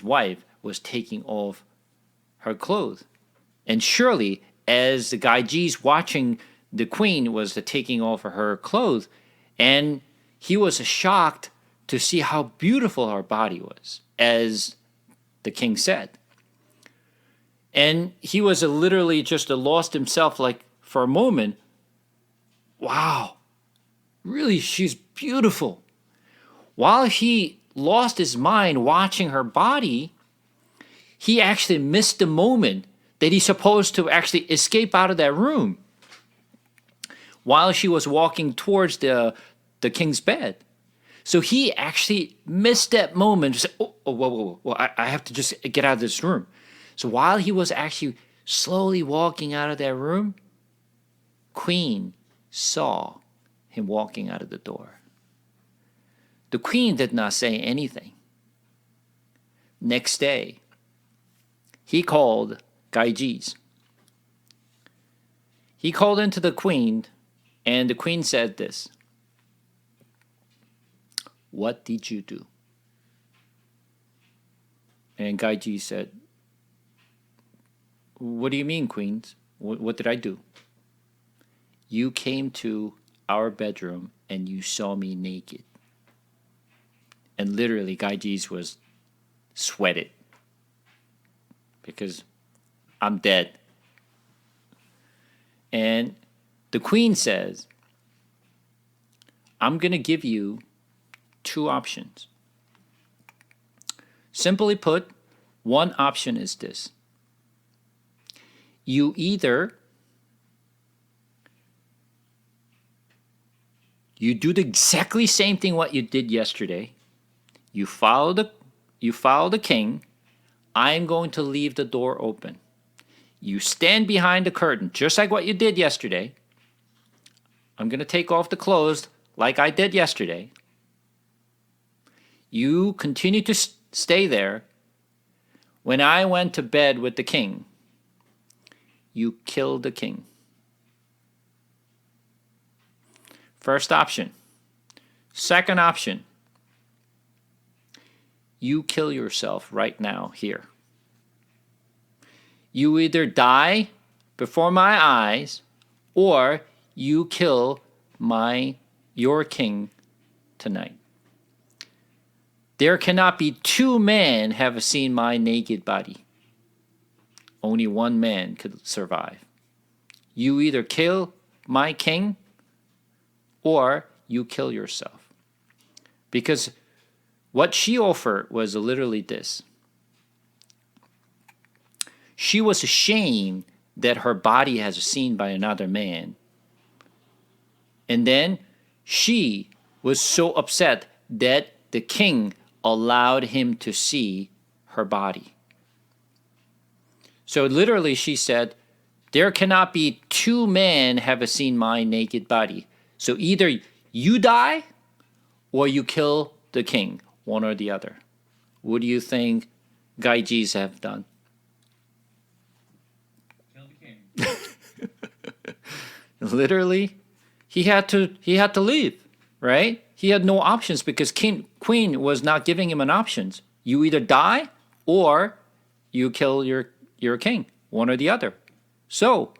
wife was taking off her clothes. And surely, as the Gyges watching the queen was taking off her clothes, and he was shocked to see how beautiful her body was, as the king said. And he was literally just lost himself, like for a moment. Wow, really, she's beautiful. While he lost his mind watching her body, he actually missed the moment that he's supposed to actually escape out of that room while she was walking towards the king's bed. So he actually missed that moment. Said, whoa, I have to just get out of this room. So while he was actually slowly walking out of that room, Queen saw him walking out of the door. The queen did not say anything. Next day, he called Gyges. He called into the queen, and the queen said this, "What did you do?" And Gyges said, "What do you mean, queens? What did I do?" "You came to our bedroom and you saw me naked." And literally, Gyges was sweated because I'm dead. And the queen says, "I'm going to give you two options. Simply put, one option is this. You either do the exactly same thing what you did yesterday. You follow the king. I'm going to leave the door open. You stand behind the curtain, just like what you did yesterday. I'm going to take off the clothes like I did yesterday. You continue to stay there. When I went to bed with the king, you killed the king." First option. Second option. You kill yourself right now here. You either die before my eyes, or you kill your king tonight. There cannot be two men have seen my naked body. Only one man could survive. You either kill my king, or you kill yourself. Because what she offered was literally this. She was ashamed that her body has seen by another man. And then she was so upset that the king allowed him to see her body. So literally she said, there cannot be two men have seen my naked body. So either you die or you kill the king, one or the other. What do you think Gyges have done? Kill the king. Literally, he had to leave, right? He had no options because Queen was not giving him an options. You either die or you kill your king, one or the other. So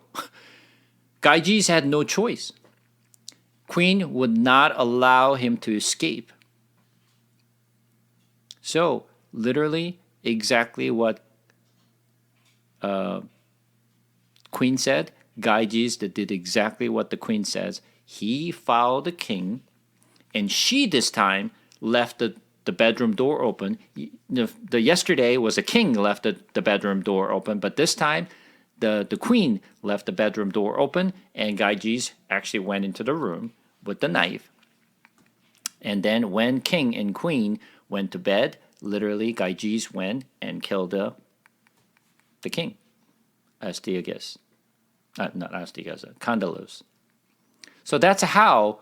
Gyges had no choice. Queen would not allow him to escape. So, literally, exactly what Queen said. Gaijis that did exactly what the Queen says. He followed the king, and she this time left the bedroom door open. The yesterday was the king left the bedroom door open, but this time the queen left the bedroom door open, and Gaijis actually went into the room with the knife. And then when king and queen went to bed, literally Gaijis went and killed the king, Astyages. Not Astyages, Candalos. So that's how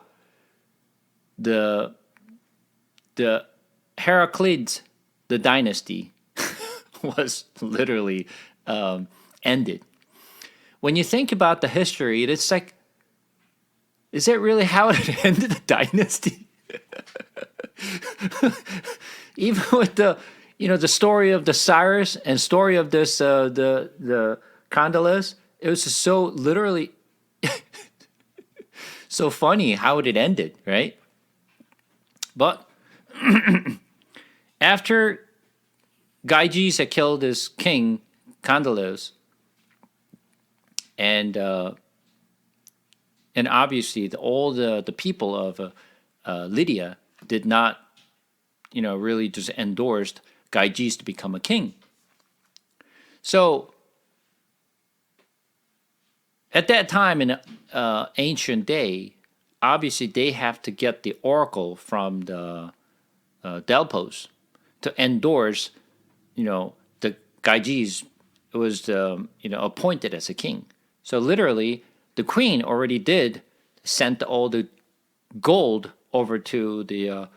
the Heraclids, the dynasty, was literally ended. When you think about the history, it's like, is that really how it ended the dynasty? Even with the story of the Cyrus and story of this the Candalos, it was just so literally so funny how it ended, right? But after Gaijis had killed his king, Candalos, and obviously all the people of Lydia did not, really just endorsed Gaijis to become a king. So at that time in ancient day, obviously they have to get the oracle from the Delphos to endorse, the Gaijis was, appointed as a king. So literally, the queen already did send all the gold over to the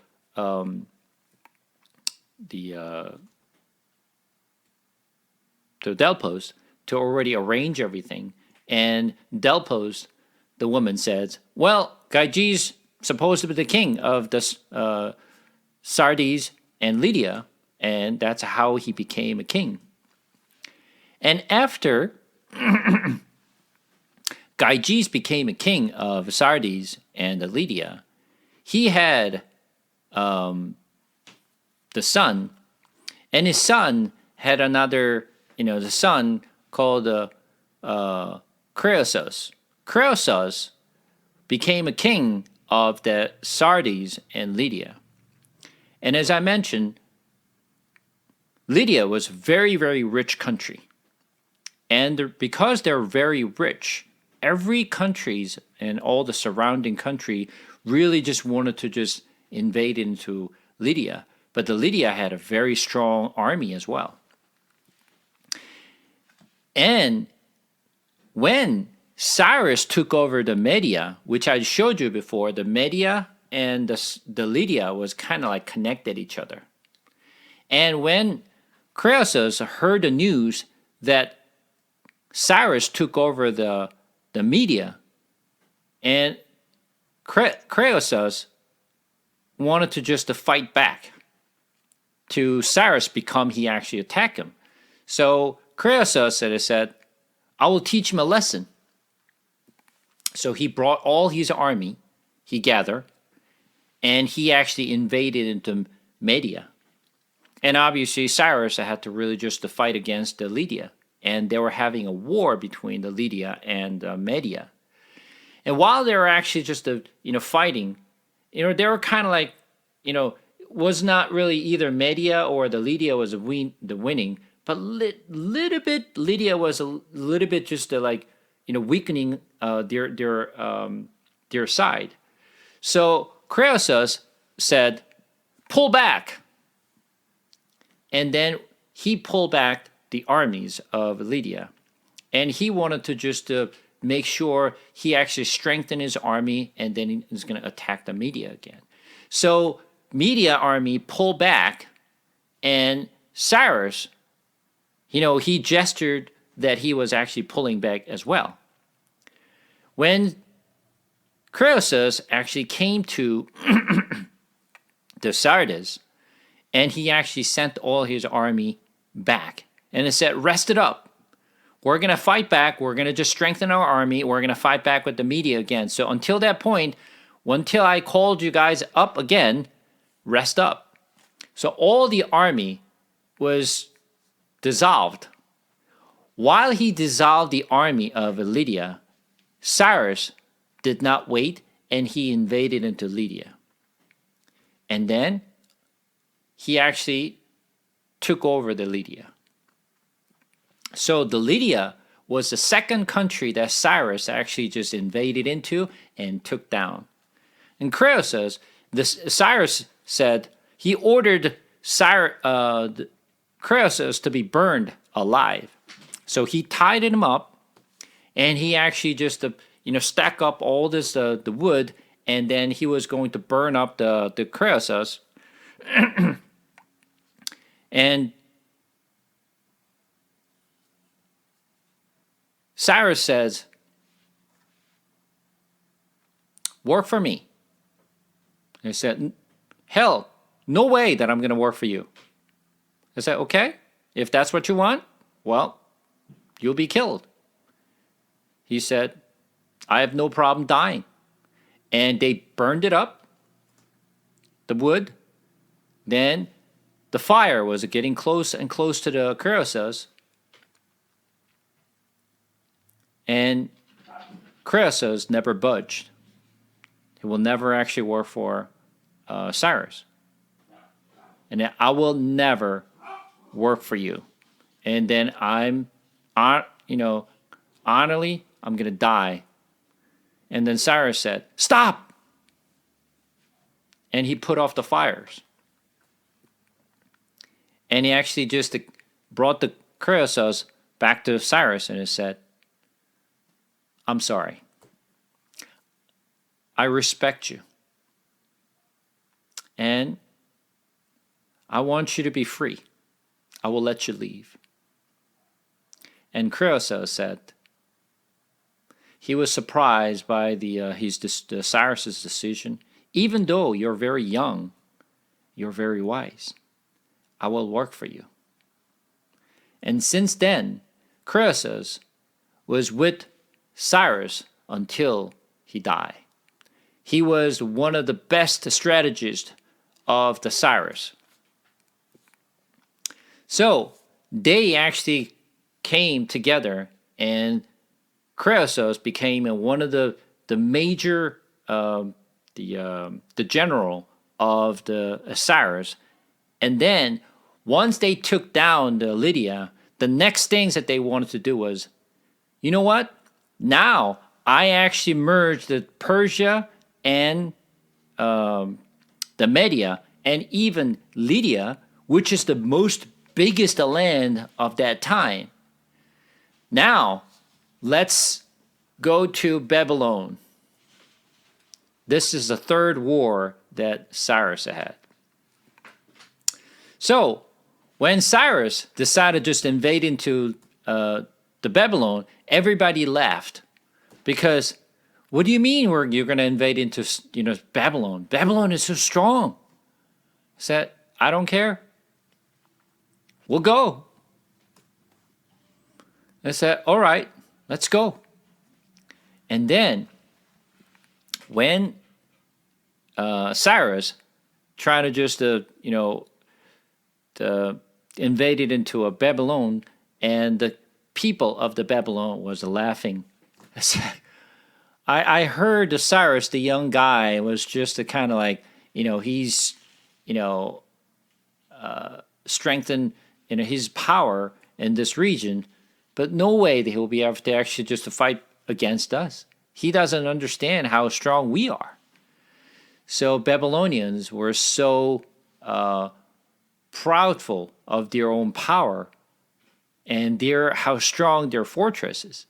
Delphos to already arrange everything. And Delphos, the woman, says, well, Gaijis supposed to be the king of the Sardes and Lydia, and that's how he became a king. And after Gaijis became a king of Sardes and Lydia, he had the son, and his son had another, the son called Croesus. Croesus became a king of the Sardes and Lydia. And as I mentioned, Lydia was a very, very rich country. And because they're very rich, every countries and all the surrounding country really just wanted to just invade into Lydia. But the Lydia had a very strong army as well. And when Cyrus took over the Media, which I showed you before, the Media and the Lydia was kind of like connected each other. And when Croesus heard the news that Cyrus took over the Media, and Croesus wanted to just to fight back to Cyrus become he actually attacked him. So Croesus said, I will teach him a lesson. So he brought all his army, he gathered, and he actually invaded into Media. And obviously Cyrus had to really just to fight against the Lydia. And they were having a war between the Lydia and Media. And while they were actually just fighting, they were kind of like, was not really either Media or the Lydia was the winning, but little bit Lydia was a little bit just weakening their side. So Croesus said, pull back. And then he pulled back the armies of Lydia. And he wanted to just make sure he actually strengthened his army, and then he was going to attack the Media again. So Media army pulled back, and Cyrus, he gestured that he was actually pulling back as well. When Croesus actually came to the Sardes, and he actually sent all his army back. And it said, rest it up. We're going to fight back. We're going to just strengthen our army. We're going to fight back with the Media again. So until that point, Until I called you guys up again, rest up. So all the army was dissolved. While he dissolved the army of Lydia, Cyrus did not wait and he invaded into Lydia. And then he actually took over the Lydia. So the Lydia was the second country that Cyrus actually just invaded into and took down. And Cyrus said he ordered Cyrus to be burned alive. So he tied him up, and he actually just stack up all this the wood, and then he was going to burn up the Cyrus. And Cyrus says, "Work for me." And he said, "Hell, no way that I'm going to work for you." I said, "Okay, if that's what you want, well, you'll be killed." He said, "I have no problem dying." And they burned it up, the wood. Then the fire was getting close and close to the Cyrus. And Cyrus never budged. He will never actually work for Cyrus. And I will never work for you. And then honorably, I'm going to die. And then Cyrus said, "Stop!" And he put off the fires. And he actually just brought the Cyrus back to Cyrus and he said, "I'm sorry. I respect you. And I want you to be free. I will let you leave." And Cyrus said he was surprised by the Cyrus's decision. "Even though you're very young, you're very wise. I will work for you." And since then, Cyrus was with Cyrus until he died. He was one of the best strategists of the Cyrus. So they actually came together, and Cyrus became one of the major the general of the Cyrus. And then once they took down the Lydia, the next things that they wanted to do was, you know what? Now I actually merged the Persia and the Media and even Lydia, which is the most biggest land of that time. Now let's go to Babylon. This is the third war that Cyrus had. So when Cyrus decided to just invade into the Babylon, everybody laughed because what do you mean you're going to invade into Babylon? Babylon is so strong. I said, I don't care. We'll go. I said, all right, let's go. And then when Cyrus tried to just invaded into a Babylon, and the people of the Babylon was laughing. I heard the Cyrus, the young guy, was just a kind of like, he's, strengthened his power in this region, but no way that he'll be able to actually just to fight against us. He doesn't understand how strong we are. So Babylonians were so proudful of their own power and how strong their fortress is.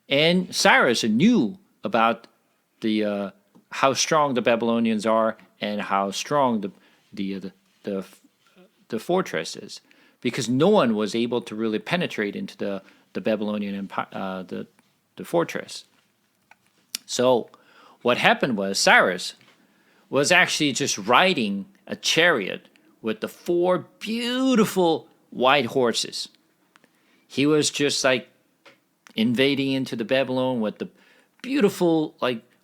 And Cyrus knew about the how strong the Babylonians are and how strong the fortress is, because no one was able to really penetrate into the Babylonian empire, the fortress. So what happened was Cyrus was actually just riding a chariot with the 4 beautiful white horses. He was just like invading into the Babylon with the beautiful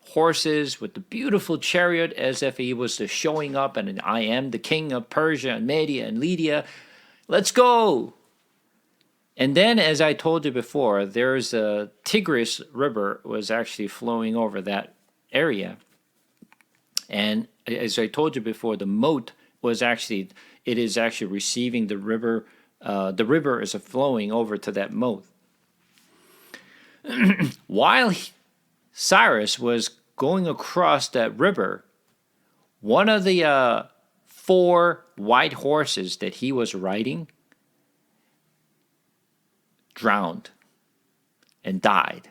horses with the beautiful chariot as if he was showing up and I am the king of Persia and Media and Lydia. Let's go. And then, as I told you before, there's a Tigris River was actually flowing over that area. And as I told you before, the moat was actually, it is actually receiving the river. The river is flowing over to that moat. While Cyrus was going across that river, one of the 4 white horses that he was riding drowned and died.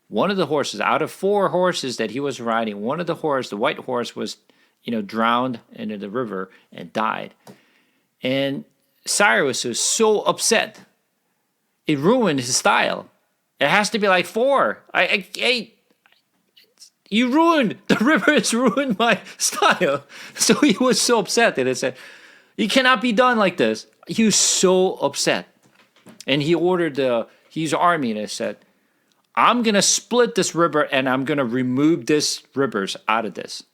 One of the horses, out of 4 horses that he was riding, one of the white horse was, drowned into the river and died. And Cyrus was so upset. It ruined his style. It has to be like 4. You ruined, the river has ruined my style. So he was so upset that he said, it cannot be done like this. He was so upset. And he ordered his army and he said, I'm going to split this river and I'm going to remove these rivers out of this.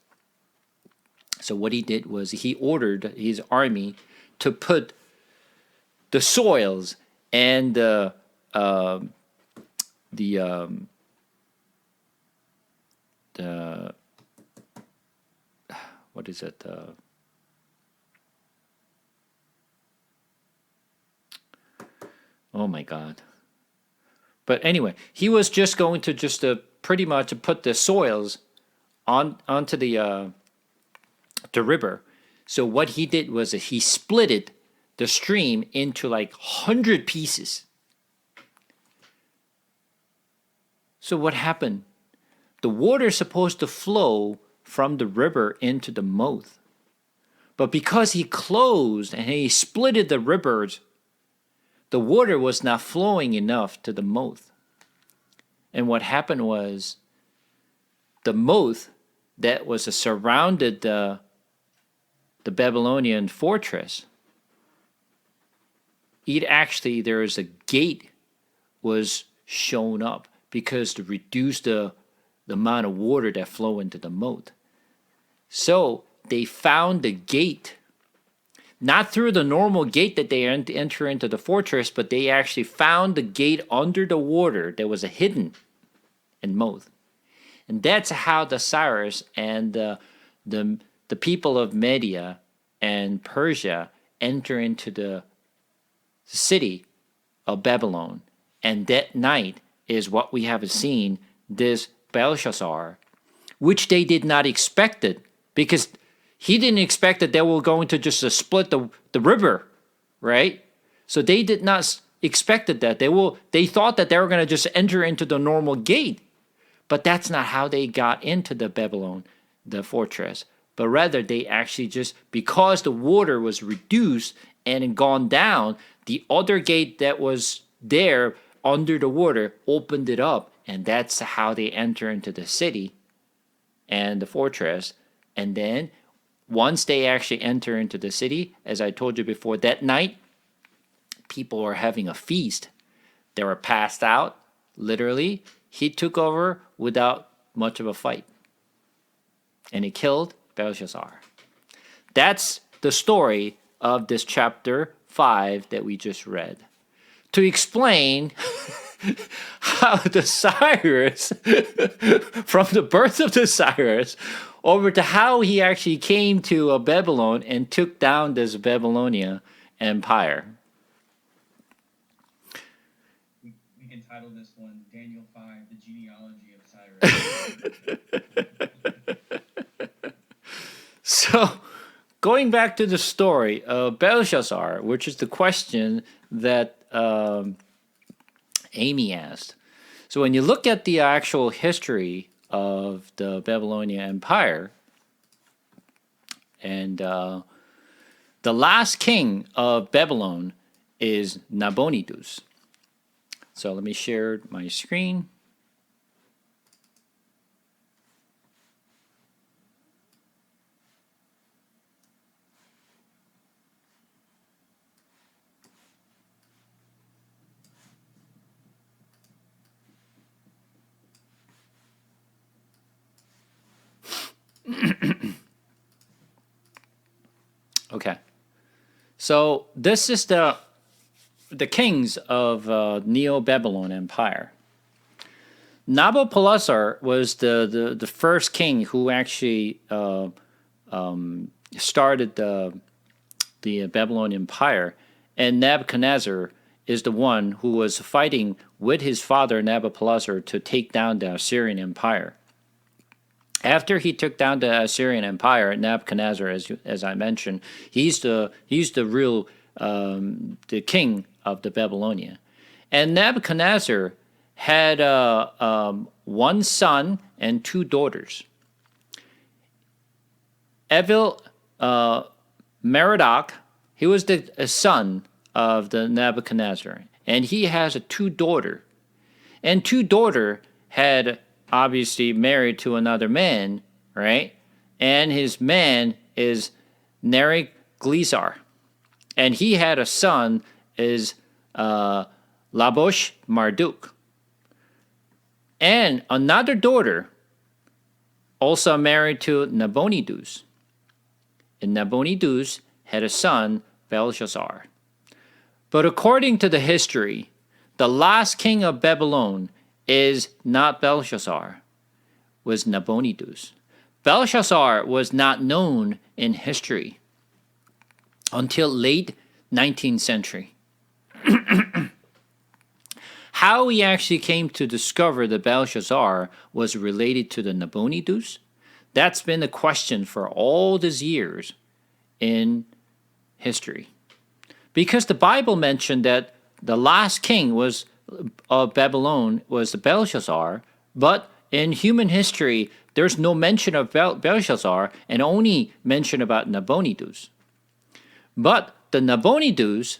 So what he did was he ordered his army to put the soils and what is it? Oh my God. But anyway, he was just going to pretty much put the soils onto the river. So what he did was he split it, the stream, into like 100 pieces. So what happened? The water is supposed to flow from the river into the moat. But because he closed and he splitted the rivers, the water was not flowing enough to the moat. And what happened was the moat that was surrounded the Babylonian fortress, there is a gate was shown up because to reduce the amount of water that flow into the moat. So they found the gate, not through the normal gate that they enter into the fortress, but they actually found the gate under the water that was hidden in moat. And that's how the Cyrus and the people of Media and Persia enter into the city of Babylon. And that night is what we have seen, this Belshazzar, which they did not expect it, because he didn't expect that they were going to just split the river, right? So they did not expect that. They thought that they were going to just enter into the normal gate. But that's not how they got into the Babylon, the fortress. But rather, they actually just, because the water was reduced and gone down, the other gate that was there under the water opened it up. And that's how they enter into the city and the fortress. And then, once they actually enter into the city, as I told you before, that night, people were having a feast. They were passed out, literally. He took over without much of a fight. And he killed Belshazzar. That's the story of this chapter 5 that we just read. To explain how the Cyrus, from the birth of the Cyrus, over to how he actually came to Babylon and took down this Babylonian empire. We can title this one Daniel 5, The Genealogy of Cyrus. So, going back to the story of Belshazzar, which is the question that Amy asked. So when you look at the actual history of the Babylonian Empire, and the last king of Babylon is Nabonidus. So let me share my screen. So this is the kings of Neo-Babylon Empire. Nabopolassar was the first king who actually started the Babylonian Empire, and Nebuchadnezzar is the one who was fighting with his father Nabopolassar to take down the Assyrian Empire. After he took down the Assyrian Empire, Nebuchadnezzar, as I mentioned, he's the real the king of the Babylonia, and Nebuchadnezzar had one son and two daughters. Evil Merodach, he was the son of the Nebuchadnezzar, and he has two daughters. And two daughters had obviously married to another man, right? And his man is Neriglissar, and he had a son is Labosh Marduk. And another daughter also married to Nabonidus. And Nabonidus had a son, Belshazzar. But according to the history, the last king of Babylon is not Belshazzar, was Nabonidus. Belshazzar was not known in history until late 19th century. How we actually came to discover that Belshazzar was related to the Nabonidus, that's been a question for all these years in history. Because the Bible mentioned that the last king of Babylon was Belshazzar, but in human history, there's no mention of Belshazzar and only mention about Nabonidus. But the Nabonidus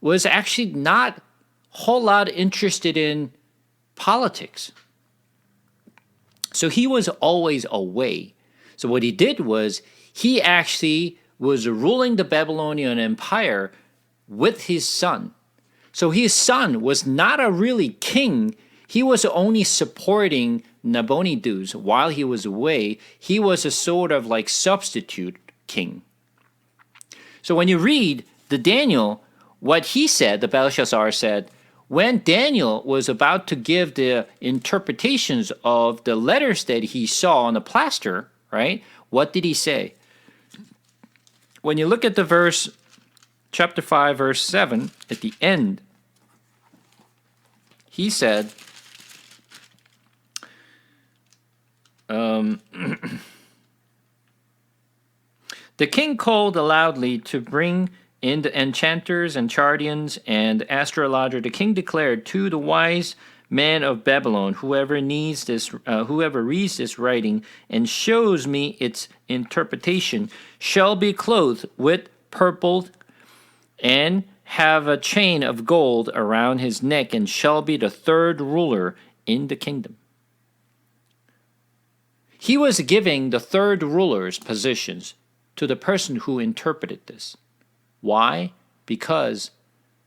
was actually not whole lot interested in politics. So he was always away. So what he did was he actually was ruling the Babylonian Empire with his son. So his son was not a really king. He was only supporting Nabonidus while he was away. He was a sort of like substitute king. So when you read the Daniel, what he said, the Belshazzar said, when Daniel was about to give the interpretations of the letters that he saw on the plaster, right? What did he say? When you look at the verse, chapter 5, verse 7, at the end, he said, the king called loudly to bring in the enchanters and Chaldeans and astrologer. The king declared to the wise men of Babylon, whoever reads this writing and shows me its interpretation shall be clothed with purple and have a chain of gold around his neck and shall be the third ruler in the kingdom. He was giving the third ruler's positions to the person who interpreted this. Why? Because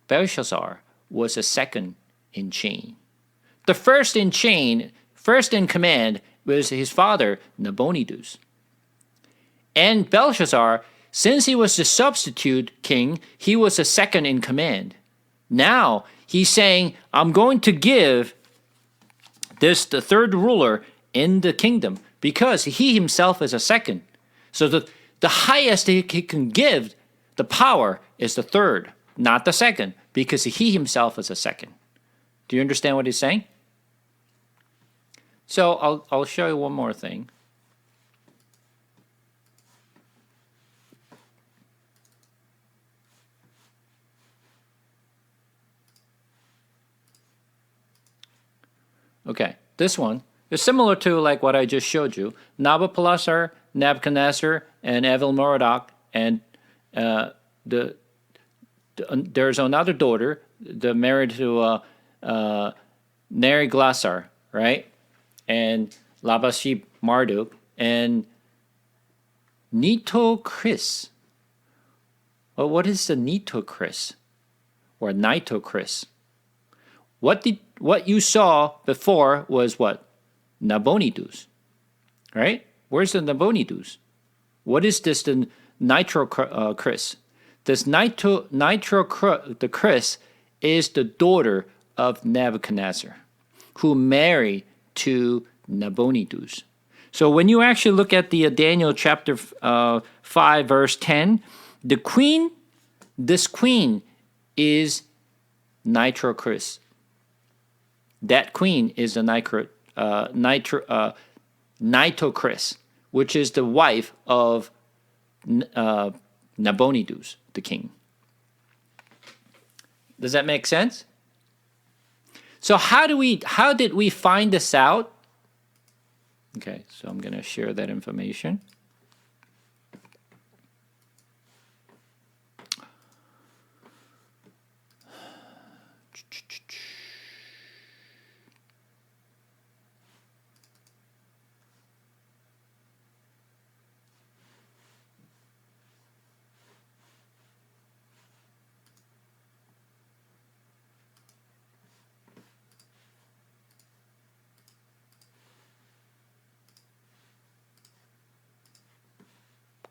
Belshazzar was a second in chain. The first in chain, first in command, was his father, Nabonidus. And Belshazzar, since he was the substitute king, he was a second in command. Now, he's saying, I'm going to give this the third ruler in the kingdom because he himself is a second. So the highest he can give the power is the third, not the second, because he himself is a second. Do you understand what he's saying? So I'll show you one more thing. Okay, this one is similar to like what I just showed you. Nabopolassar, Nebuchadnezzar, and Evil-Merodach, and there's another daughter, married to Neriglissar, right? And Labashi Marduk, and Nitocris. Well, what is the Nitocris? Or Nitocris? What you saw before was what? Nabonidus, right? Where's the Nabonidus? What is this, the Nitrocris? this the Chris is the daughter of Nebuchadnezzar, who married to Nabonidus. So when you actually look at the Daniel chapter 5, verse 10, this queen is Nitocris. That queen is the Nitocris, which is the wife of Nabonidus, the king. Does that make sense? So how did we find this out? Okay, so I'm going to share that information.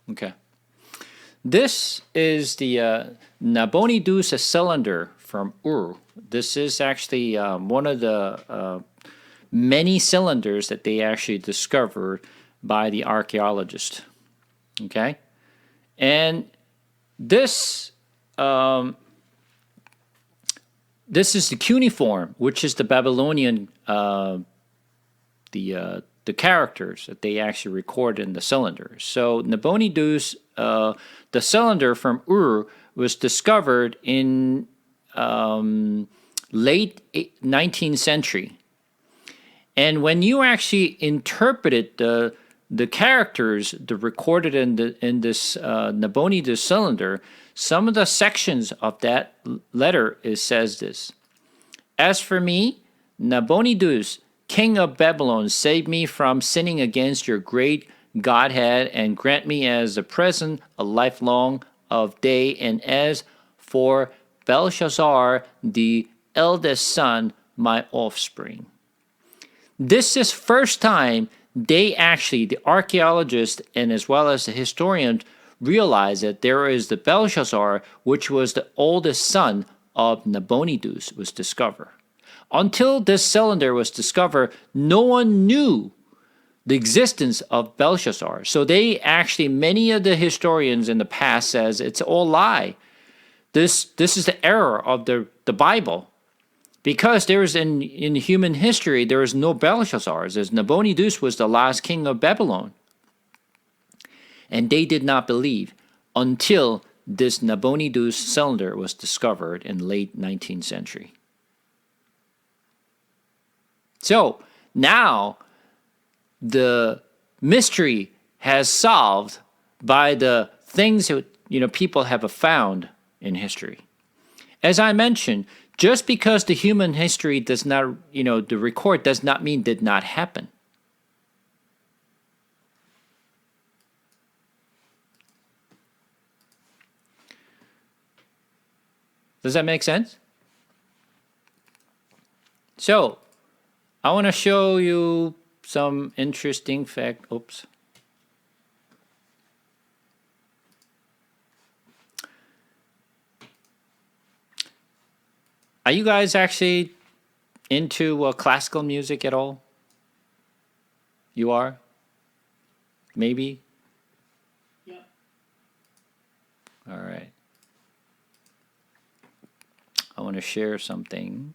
Okay. This is the Nabonidus cylinder from Ur. This is actually one of the many cylinders that they actually discovered by the archaeologist. Okay? And this this is the cuneiform, which is the Babylonian the characters that they actually record in the cylinder. So Nabonidus, the cylinder from Ur, was discovered in late 19th century. And when you actually interpreted the characters recorded in this Nabonidus cylinder, some of the sections of that letter says this: "As for me, Nabonidus, King of Babylon, save me from sinning against your great Godhead, and grant me as a present a lifelong of day. And as for Belshazzar, the eldest son, my offspring." This is first time they actually, the archaeologists and as well as the historians, realized that there is the Belshazzar, which was the oldest son of Nabonidus, was discovered. Until this cylinder was discovered, no one knew the existence of Belshazzar. So they actually, many of the historians in the past says it's all lie. This is the error of the Bible. Because there is in human history, there is no Belshazzars, as Nabonidus was the last king of Babylon. And they did not believe until this Nabonidus cylinder was discovered in late 19th century. So now the mystery has solved by the things that people have found in history. As I mentioned, just because the human history does not, the record does not mean did not happen. Does that make sense? So, I want to show you some interesting fact. Oops. Are you guys actually into classical music at all? You are? Maybe? Yeah. All right. I want to share something.